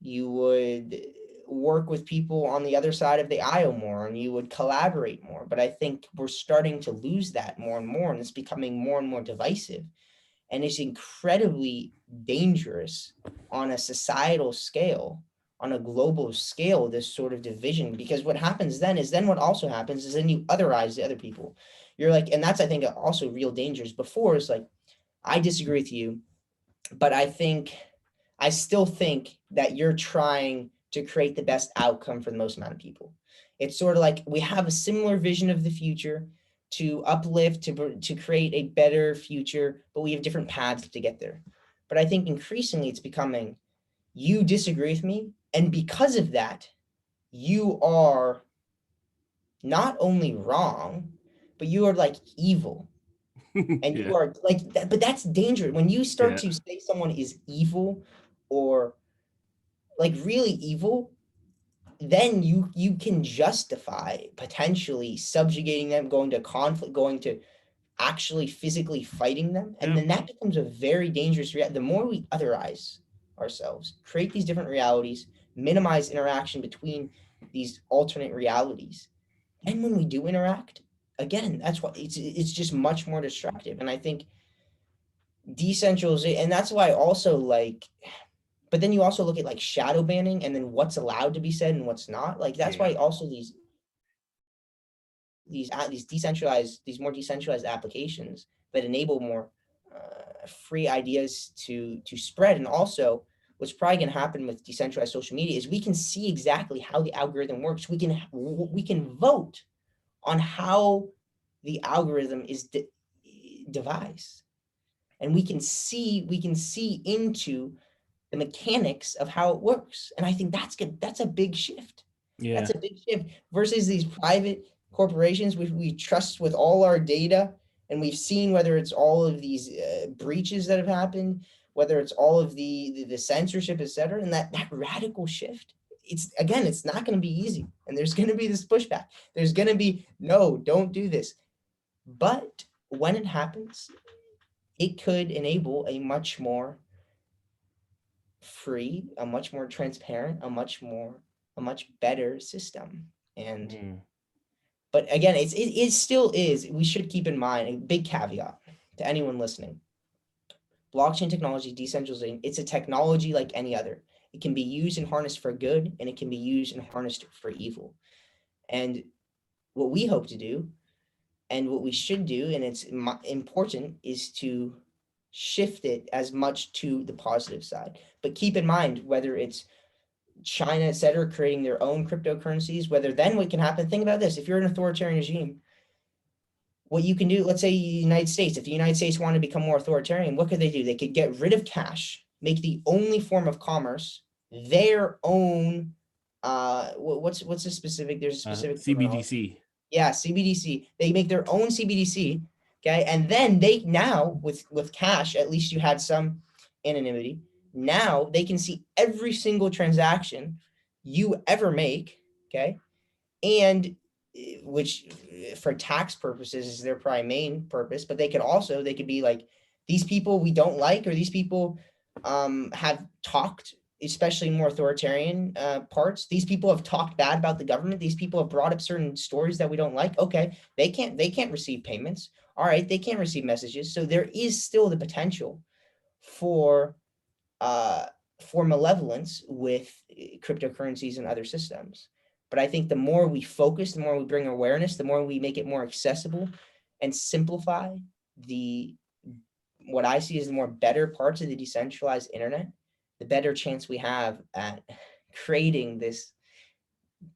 you would work with people on the other side of the aisle more, and you would collaborate more. But I think we're starting to lose that more and more, and it's becoming more and more divisive. And it's incredibly dangerous on a societal scale, on a global scale, this sort of division. Because what happens then is, then what also happens is, then you otherize the other people. You're like, and that's, I think, also real dangers. Before, it's like, I disagree with you, but I still think that you're trying to create the best outcome for the most amount of people. It's sort of like we have a similar vision of the future, to uplift, to create a better future, but we have different paths to get there. But I think increasingly it's becoming, you disagree with me, and because of that, you are not only wrong, but you are like evil. And Yeah. you are like that, but that's dangerous. When you start Yeah. to say someone is evil, or like really evil, then you can justify potentially subjugating them, going to conflict, going to actually physically fighting them. And Yeah. then that becomes a very dangerous reality. The more we otherize ourselves, create these different realities, minimize interaction between these alternate realities, and when we do interact, again, that's what it's just much more destructive. And I think decentralization, and that's why also like, but then you also look at like shadow banning, and then what's allowed to be said and what's not. Like that's Yeah. why also these decentralized, these more decentralized applications that enable more free ideas to spread. And also, what's probably going to happen with decentralized social media is we can see exactly how the algorithm works. We can vote on how the algorithm is devised, and we can see into the mechanics of how it works. And I think that's good. That's a big shift. That's Yeah. a big shift versus these private corporations which we trust with all our data. And we've seen whether it's all of these breaches that have happened, whether it's all of the censorship, et cetera. And that radical shift, it's again, it's not going to be easy. And there's going to be this pushback. There's going to be, no, don't do this. But when it happens, it could enable a much more free, a much more transparent, a much better system. And Mm. but again, it still is. We should keep in mind a big caveat to anyone listening. Blockchain technology, decentralization, it's a technology like any other. It can be used and harnessed for good, and it can be used and harnessed for evil. And what we hope to do, and what we should do, and it's important, is to shift it as much to the positive side. But keep in mind, whether it's China, et cetera, creating their own cryptocurrencies, whether then what can happen. Think about this. If you're an authoritarian regime, what you can do, let's say the United States, if the United States wanted to become more authoritarian, what could they do? They could get rid of cash, make the only form of commerce their own, what's the specific, there's a specific terminology. CBDC. Yeah, CBDC. They make their own CBDC. Okay. And then they now with cash, at least you had some anonymity. Now they can see every single transaction you ever make. Okay. And which for tax purposes is their prime main purpose, but they could be like, these people we don't like, or these people have talked, especially more authoritarian parts. These people have talked bad about the government. These people have brought up certain stories that we don't like. Okay, they can't receive payments. All right, they can't receive messages. So there is still the potential for uh, for malevolence with cryptocurrencies and other systems. But I think the more we focus, the more we bring awareness, the more we make it more accessible and simplify the what I see as the more better parts of the decentralized internet, the better chance we have at creating this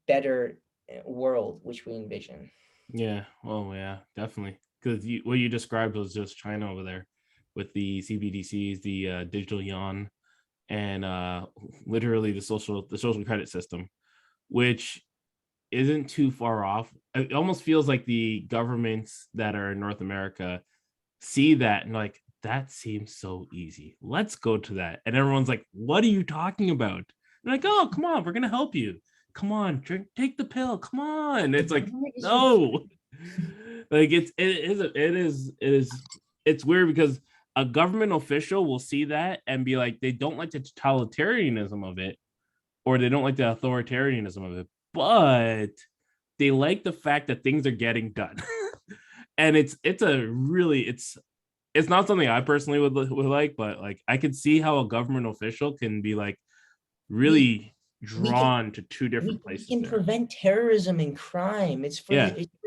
better world which we envision. Yeah. Oh, yeah, definitely. Because what you described was just China over there with the CBDCs, the digital yuan, and literally the social credit system, which isn't too far off. It almost feels like the governments that are in North America see that and like, that seems so easy. Let's go to that. And everyone's like, what are you talking about? They're like, oh, come on, we're gonna help you. Come on, drink, take the pill. Come on. It's like, Why is your no. Like it's weird because a government official will see that and be like, they don't like the totalitarianism of it, or they don't like the authoritarianism of it, but they like the fact that things are getting done. And it's not something I personally would like, but like I could see how a government official can be like we really we can drawn to two different we places can there. prevent terrorism and crime. Yeah. It's for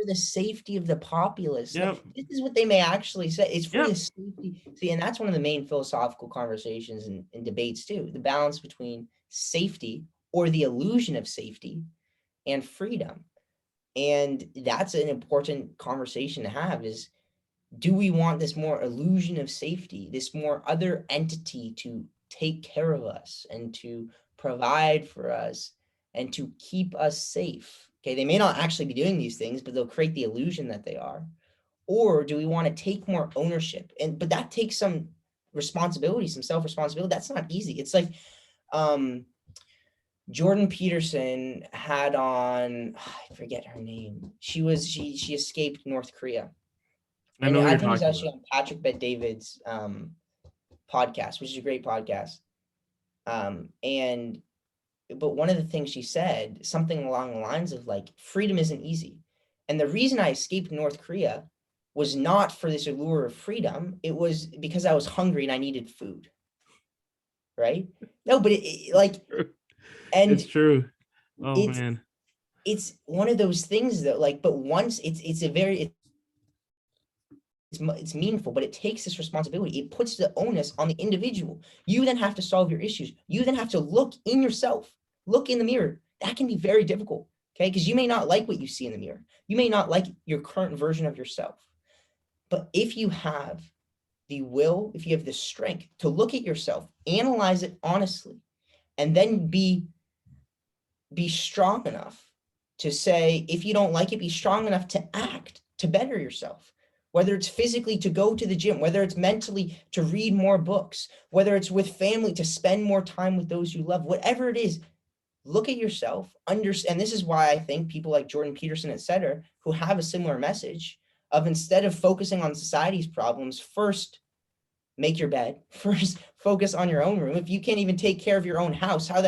the safety of the populace. Yep. This is what they may actually say. It's for the Yep. safety. See, and that's one of the main philosophical conversations and debates too. The balance between safety or the illusion of safety and freedom. And that's an important conversation to have is, do we want this more illusion of safety, this more other entity to take care of us and to provide for us and to keep us safe? Okay, they may not actually be doing these things, but they'll create the illusion that they are. Or do we want to take more ownership? But that takes some responsibility, some self-responsibility. That's not easy. It's like um Jordan Peterson had on, I forget her name. She escaped North Korea, I and know what I you're think it's talking actually about. on Patrick Bet David's podcast, which is a great podcast. And but one of the things she said, something along the lines of like, freedom isn't easy, and the reason I escaped North Korea was not for this allure of freedom. It was because I was hungry and I needed food. Right? No, but like, It's and true. Oh it's man. it's one of those things that like, but once it's a very it's meaningful, but it takes this responsibility. It puts the onus on the individual. You then have to solve your issues. You then have to look in yourself, look in the mirror. That can be very difficult, okay? Because you may not like what you see in the mirror. You may not like your current version of yourself. But if you have the will, if you have the strength to look at yourself, analyze it honestly, and then be strong enough to say, if you don't like it, be strong enough to act to better yourself. Whether it's physically to go to the gym, whether it's mentally to read more books, whether it's with family to spend more time with those you love, whatever it is, look at yourself, understand. And this is why I think people like Jordan Peterson, et cetera, who have a similar message of, instead of focusing on society's problems, first make your bed, first focus on your own room. If you can't even take care of your own house, how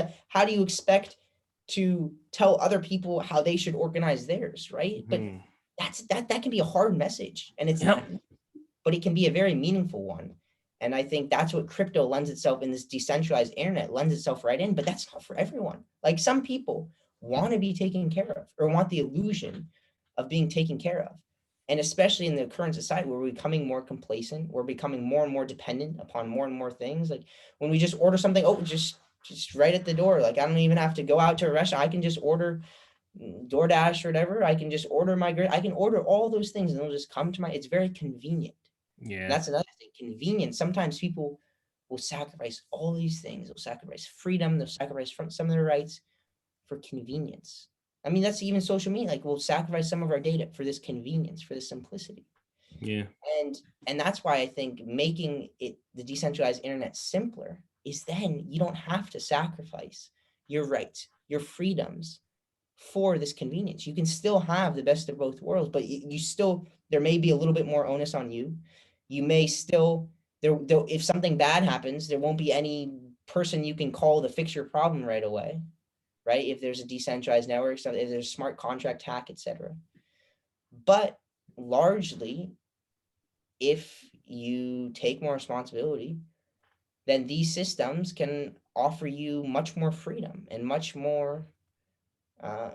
do you expect to tell other people how they should organize theirs, right? But Mhm. that can be a hard message, and it's not, Yep. but it can be a very meaningful one. And I think that's what crypto lends itself, in this decentralized internet lends itself right in, but that's not for everyone. Like, some people want to be taken care of or want the illusion of being taken care of. And especially in the current society where we're becoming more complacent, we're becoming more and more dependent upon more and more things. Like, when we just order something, oh, just right at the door. Like, I don't even have to go out to a restaurant. I can just order DoorDash or whatever. I can just order I can order all those things and they'll just come to it's very convenient. And Yeah. that's another thing, convenience. Sometimes people will sacrifice all these things. They'll sacrifice freedom. They'll sacrifice from some of their rights for convenience. I mean, that's even social media. Like, we'll sacrifice some of our data for this convenience, for this simplicity. Yeah. And that's why I think making it, the decentralized internet, simpler is, then you don't have to sacrifice your rights, your freedoms for this convenience. You can still have the best of both worlds, but you still, there may be a little bit more onus on you. You may still, there if something bad happens, there won't be any person you can call to fix your problem right away, right? If there's a decentralized network, if there's a smart contract hack, etc. But largely, if you take more responsibility, then these systems can offer you much more freedom and much more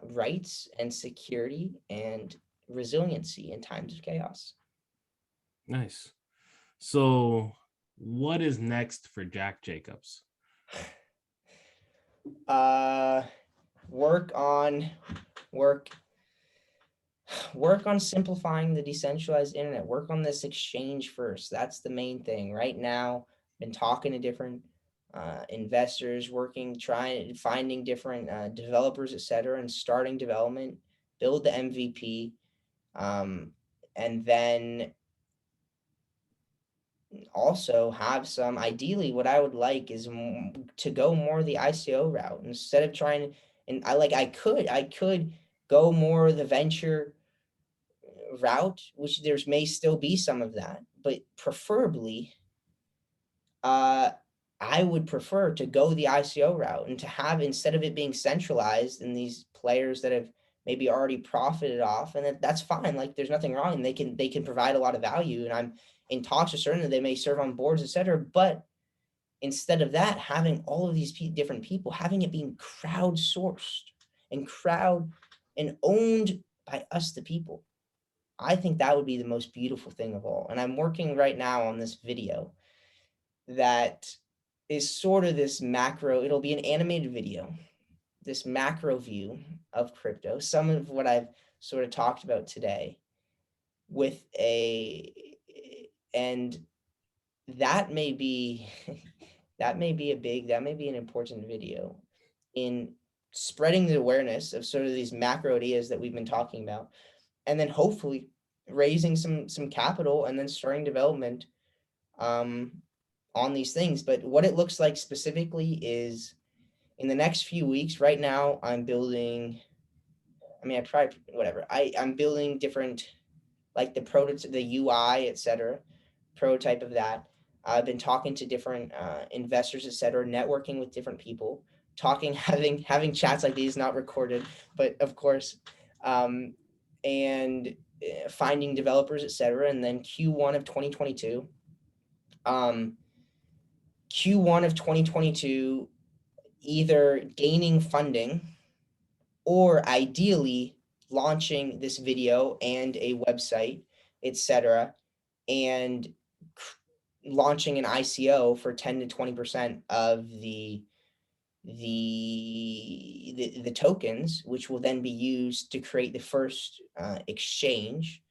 rights and security and resiliency in times of chaos. Nice. So, what is next for Jack Jacobs? Uh, work on work work on simplifying the decentralized internet. Work on this exchange first. That's the main thing right now. Been talking to different investors, working, trying, finding different developers, etc., and starting development. Build the MVP, and then also have some, ideally what I would like is to go more the ICO route instead of trying, and I could go more the venture route, which there's may still be some of that, but preferably uh I would prefer to go the ICO route and to have, instead of it being centralized and these players that have maybe already profited off, and that's fine. Like there's nothing wrong. And they can provide a lot of value. And I'm in talks with certain that they may serve on boards, etc. But instead of that, having all of these different people, having it being crowdsourced and owned by us, the people, I think that would be the most beautiful thing of all. And I'm working right now on this video that is sort of this macro, it'll be an animated video, this macro view of crypto, some of what I've sort of talked about today with and that may be, that may be an important video in spreading the awareness of sort of these macro ideas that we've been talking about, and then hopefully raising some capital and then starting development on these things. But what it looks like specifically is in the next few weeks. Right now, I'm building. I mean, I probably whatever. I'm building different, like the prototype, the UI, etc. Prototype of that. I've been talking to different investors, etc. Networking with different people, talking, having chats like these, not recorded, but of course, and finding developers, etc. And then Q1 of 2022. Q1 of 2022, either gaining funding or ideally launching this video and a website, etc., and launching an ICO for 10 to 20% of the tokens, which will then be used to create the first exchange,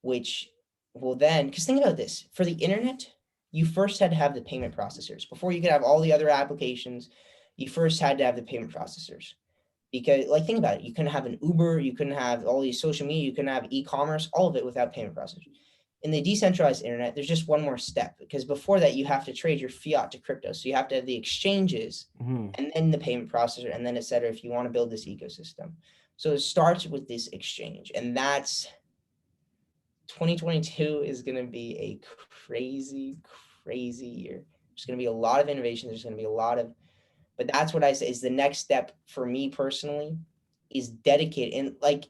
which will then, because think about this, for the internet, you first had to have the payment processors. Before you could have all the other applications, you first had to have the payment processors. Because, like, think about it, you couldn't have an Uber, you couldn't have all these social media, you couldn't have e-commerce, all of it without payment processors. In the decentralized internet, there's just one more step, because before that, you have to trade your fiat to crypto. So you have to have the exchanges and then the payment processor and then et cetera, if you want to build this ecosystem. So it starts with this exchange, and that's 2022 is going to be a crazy, crazy year. There's going to be a lot of innovation. There's going to be a lot of, but that's what I say is the next step for me personally is dedicated. And like,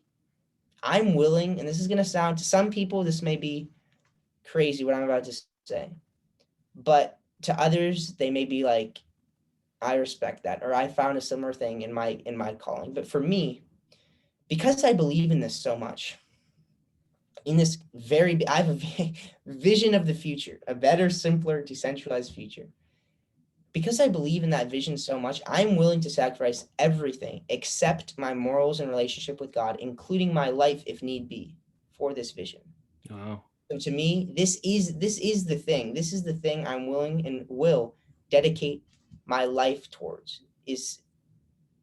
I'm willing, and this is going to sound to some people, this may be crazy what I'm about to say, but to others, they may be like, I respect that, or I found a similar thing in my calling. But for me, because I believe in this so much, in this I have a vision of the future, a better, simpler, decentralized future. Because I believe in that vision so much, I'm willing to sacrifice everything except my morals and relationship with God, including my life if need be, for this vision. Wow. So to me, this is the thing. This is the thing I'm willing and will dedicate my life towards, is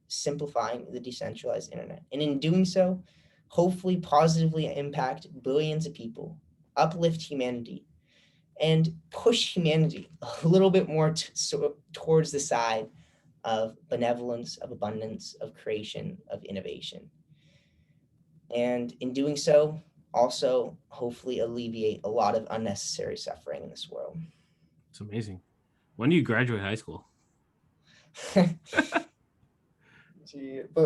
simplifying the decentralized internet. And in doing so, hopefully positively impact billions of people, uplift humanity, and push humanity a little bit more towards the side of benevolence, of abundance, of creation, of innovation. And in doing so, also hopefully alleviate a lot of unnecessary suffering in this world. It's amazing. When do you graduate high school? But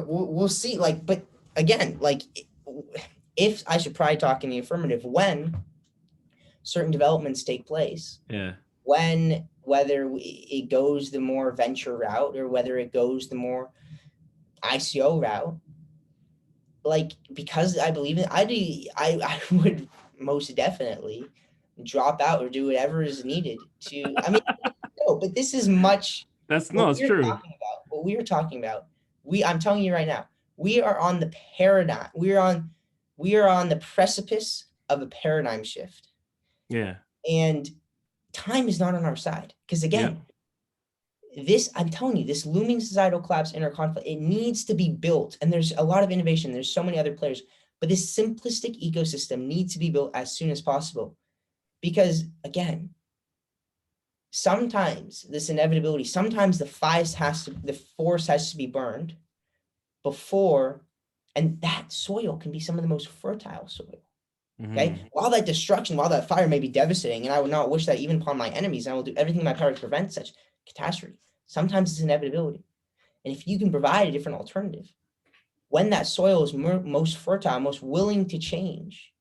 we'll see. Like, but again, like, if I should probably talk in the affirmative, when certain developments take place, Yeah. when whether it goes the more venture route or whether it goes the more ICO route, like, because I believe in it, I would most definitely drop out or do whatever is needed to. I mean, no, but this is much. It's true. What we were talking about. I'm telling you right now, we are on the paradigm. We are on the precipice of a paradigm shift. Yeah. And time is not on our side. Because again, I'm telling you, this looming societal collapse, inner conflict, it needs to be built. And there's a lot of innovation. There's so many other players, but this simplistic ecosystem needs to be built as soon as possible. Because again, sometimes this inevitability, sometimes the forest has to be burned before, and that soil can be some of the most fertile soil. Okay. While that destruction, while that fire may be devastating, and I would not wish that even upon my enemies, and I will do everything in my power to prevent such catastrophe. Sometimes it's inevitability. And if you can provide a different alternative, when that soil is most fertile, most willing to change,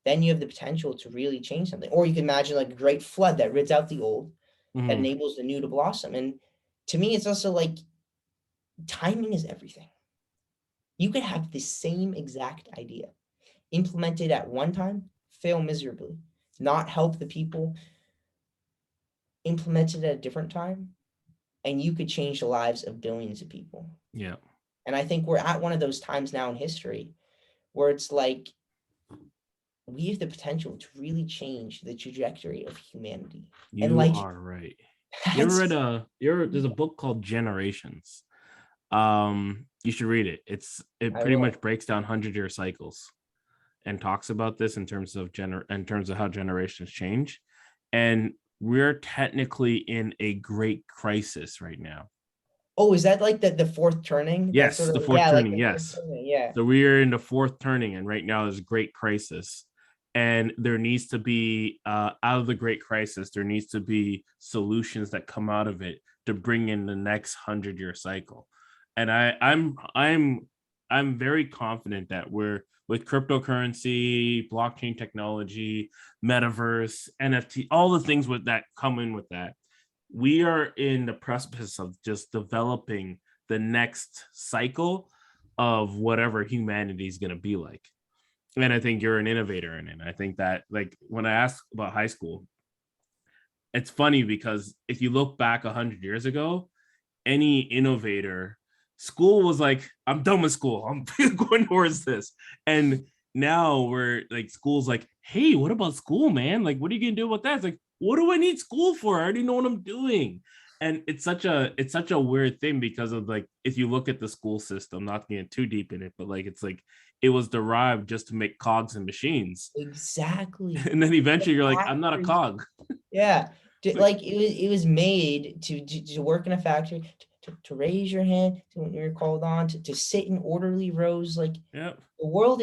then you have the potential to really change something. Or you can imagine like a great flood that rids out the old, that enables the new to blossom. And to me, it's also like timing is everything. You could have the same exact idea implemented at one time, fail miserably, not help the people, implemented at a different time, and you could change the lives of billions of people. Yeah. And I think we're at one of those times now in history where it's like we have the potential to really change the trajectory of humanity. And You like are right. You ever read there's a book called Generations. You should read it. It I pretty will. much breaks down 100-year cycles and talks about this in terms of how generations change. And we're technically in a great crisis right now. Oh, is that like the fourth turning? That's Yes, sort of the like, fourth yeah, like turning, the fourth yes. turning. Yeah. So we are in the fourth turning, and right now there's a great crisis. And there needs to be out of the great crisis, there needs to be solutions that come out of it to bring in the next 100-year cycle. And I'm very confident that we're with cryptocurrency, blockchain technology, metaverse, NFT, all the things with that come in with that. We are in the precipice of just developing the next cycle of whatever humanity is going to be like. And I think you're an innovator in it. I think that, like, when I ask about high school, it's funny because if you look back 100 years ago, any innovator, school was like, I'm done with school, I'm going towards this. And now we're like, school's like, hey, what about school, man? Like, what are you gonna do about that? It's like, what do I need school for? I already know what I'm doing. And it's such a weird thing because of, like, if you look at the school system, not getting too deep in it, but like, it's like it was derived just to make cogs and machines. Exactly. And then The eventually you're like, I'm not a factories. cog. Yeah. Like, Like it was made to work in a factory, to raise your hand to when you're called on, to sit in orderly rows. Like yeah. the world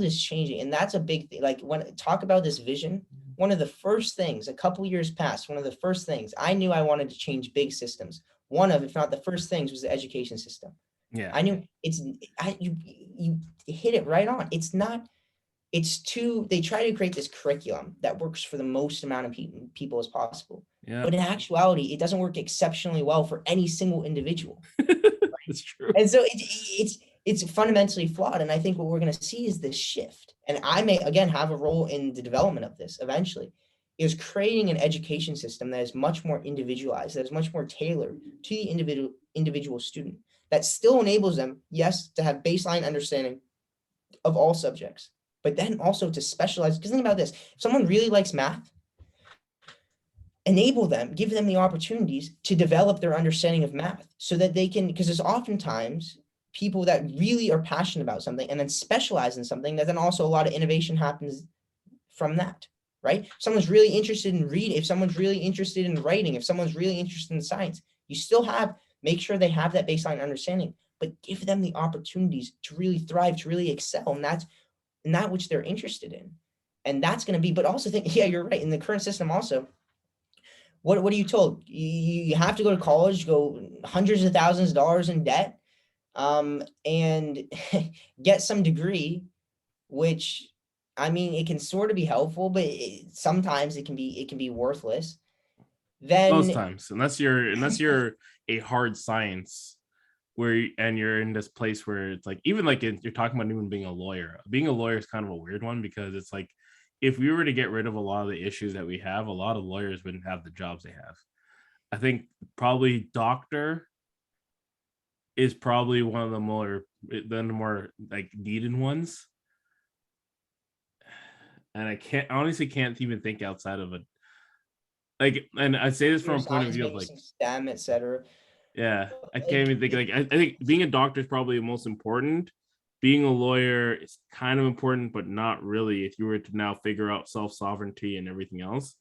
is changing, and that's a big thing. Like when talk about this vision, one of the first things a couple years past, one of the first things I knew I wanted to change big systems. One of, if not the first things, was the education system. Yeah. I knew you hit it right on. It's not. They try to create this curriculum that works for the most amount of people as possible. Yeah. But in actuality, it doesn't work exceptionally well for any single individual. It's true. And so it's fundamentally flawed. And I think what we're going to see is this shift. And I may again have a role in the development of this eventually, is creating an education system that is much more individualized, that is much more tailored to the individual student, that still enables them, yes, to have baseline understanding of all subjects, but then also to specialize. Because think about this: if someone really likes math, enable them, give them the opportunities to develop their understanding of math so that they can, because there's oftentimes people that really are passionate about something and then specialize in something that then also a lot of innovation happens from that, right? If someone's really interested in reading, if someone's really interested in writing, if someone's really interested in science, you still make sure they have that baseline understanding, but give them the opportunities to really thrive, to really excel. And that's in that which they're interested in. And that's going to be, but also think, yeah, you're right. In the current system also, what are you told? You have to go to college, go hundreds of thousands of dollars in debt, and get some degree, which, I mean, it can sort of be helpful, but sometimes it can be worthless. Most Then times, unless you're a hard science and you're in this place where it's like, even like you're talking about even being a lawyer is kind of a weird one, because it's like, if we were to get rid of a lot of the issues that we have, a lot of lawyers wouldn't have the jobs they have. I think probably doctor is probably one of the more like needed ones. And I honestly can't even think outside of it. Like, and I say this from a point of science, view of maybe like, some STEM, etc. yeah, I can't Like even think. Like, I think being a doctor is probably the most important. Being a lawyer is kind of important, but not really if you were to now figure out self-sovereignty and everything else.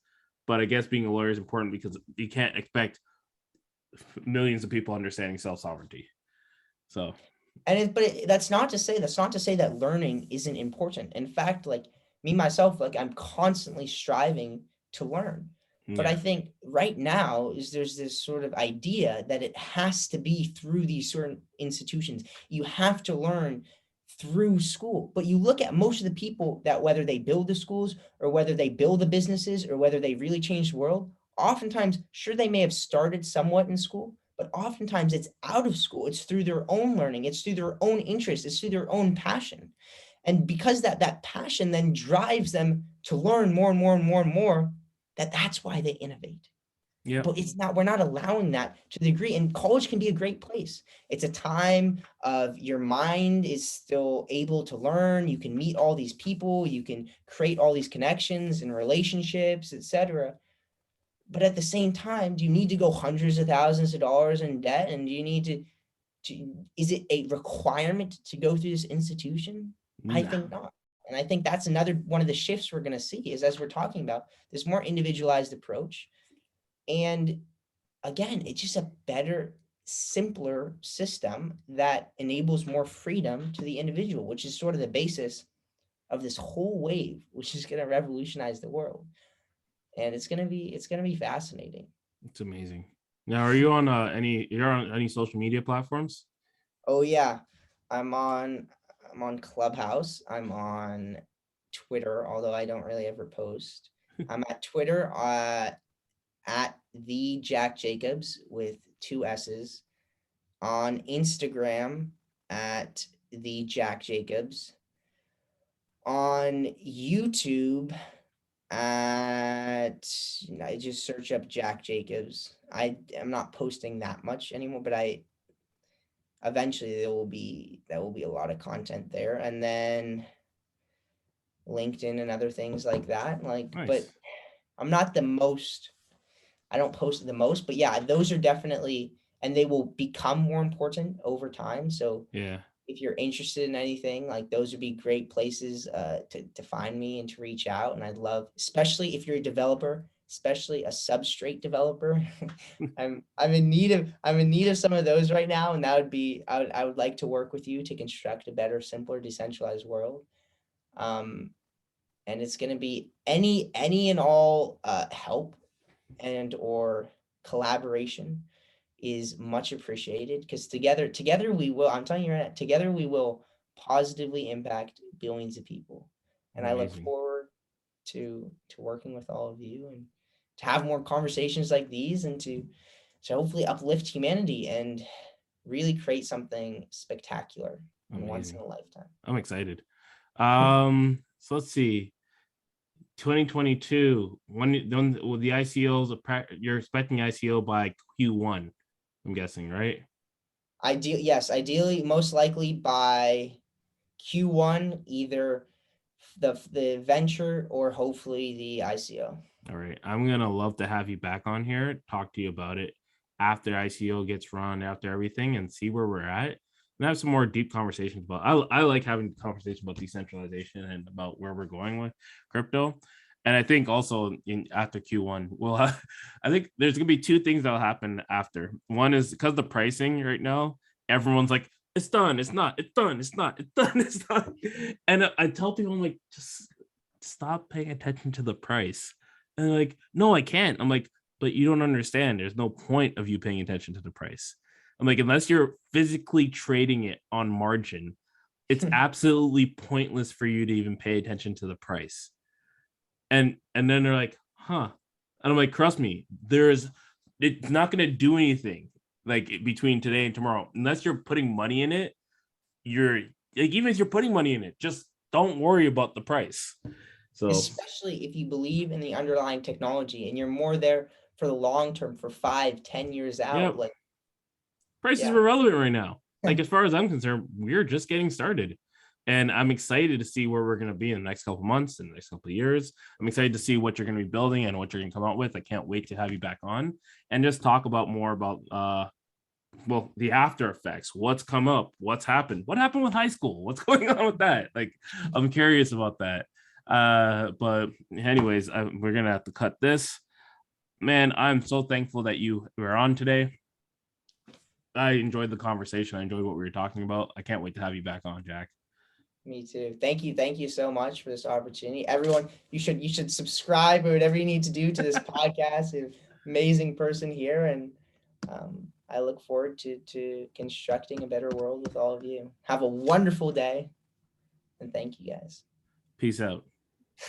but I guess being a lawyer is important because you can't expect millions of people understanding self-sovereignty. So that's not to say that learning isn't important. In fact, like me myself, like I'm constantly striving to learn. But I yeah, think right now there's this sort of idea that it has to be through these certain institutions. You have to learn through school. But you look at most of the people that, whether they build the schools or whether they build the businesses or whether they really change the world, oftentimes, sure, they may have started somewhat in school, but oftentimes it's out of school. It's through their own learning. It's through their own interest. It's through their own passion. And because that passion then drives them to learn more and more and more and more, that's why they innovate. yeah, But we're not allowing that to the degree. And college can be a great place. It's a time of your mind is still able to learn. You can meet all these people, you can create all these connections and relationships, etc. But at the same time, do you need to go hundreds of thousands of dollars in debt? And do you need is it a requirement to go through this institution? I no, think not. And I think that's another one of the shifts we're going to see is, as we're talking about, this more individualized approach. And again, it's just a better, simpler system that enables more freedom to the individual, which is sort of the basis of this whole wave, which is going to revolutionize the world. And it's going to be fascinating. it's amazing. Now, are you on you're on any social media platforms? Oh yeah, I'm on I'm on Clubhouse. I'm on Twitter, although I don't really ever post. I'm at Twitter at the Jack Jacobs with two S's. On Instagram at the Jack Jacobs. On YouTube at I just search up Jack Jacobs. I am not posting that much anymore, but I eventually there will be a lot of content there. And then LinkedIn and other things like that. But Nice. I'm not the most, I don't post the most, but yeah, those are definitely, and they will become more important over time. So Yeah, if you're interested in anything, like those would be great places to find me and to reach out. And I'd love, especially if you're a developer, especially a substrate developer. I'm in need of some of those right now, and that would be I would like to work with you to construct a better, simpler, decentralized world. Um, and it's going to be any and all help and or collaboration is much appreciated, because together we will, I'm telling you right now, together we will positively impact billions of people. And I look amazing, forward to working with all of you and to have more conversations like these, and to hopefully uplift humanity and really create something spectacular and once in amazing. a lifetime. I'm excited. So let's see. 2022. When with the ICOs, you're expecting ICO by Q1. I'm guessing, right? Yes, ideally, most likely by Q1, either the venture or hopefully the ICO. All right. I'm gonna love to have you back on here, talk to you about it after ICO gets run, after everything, and see where we're at. And have some more deep conversations about. I like having conversations about decentralization and about where we're going with crypto. And I think also in after Q1, I think there's gonna be two things that'll happen after. One is because the pricing right now, everyone's like, it's done, it's not, it's done, it's not, it's done, it's done. And I tell people, I'm like, just stop paying attention to the price. And they're like, no, I can't. I'm like, but you don't understand. There's no point of you paying attention to the price. I'm like, unless you're physically trading it on margin, it's absolutely pointless for you to even pay attention to the price. And then they're like, huh. And I'm like, trust me, it's not gonna do anything like between today and tomorrow, unless you're putting money in it. You're like, even if you're putting money in it, just don't worry about the price. So Especially if you believe in the underlying technology and you're more there for the long term, for 5-10 years yeah, out. Like, price is yeah. irrelevant right now. Like, as far as I'm concerned, we're just getting started. And I'm excited to see where we're going to be in the next couple of months, in the next couple of years. I'm excited to see what you're going to be building and what you're going to come out with. I can't wait to have you back on and just talk about more about well, the after effects, what's come up, what's happened, what happened with high school, what's going on with that. Like, I'm curious about that. But anyways, we're gonna have to cut this. Man, I'm so thankful that you were on today. I enjoyed the conversation. I enjoyed what we were talking about. I can't wait to have you back on, Jack. Me too. Thank you so much for this opportunity. Everyone, you should subscribe or whatever you need to do to this podcast. An amazing person here, and I look forward to constructing a better world with all of you. Have a wonderful day, and thank you guys. Peace out.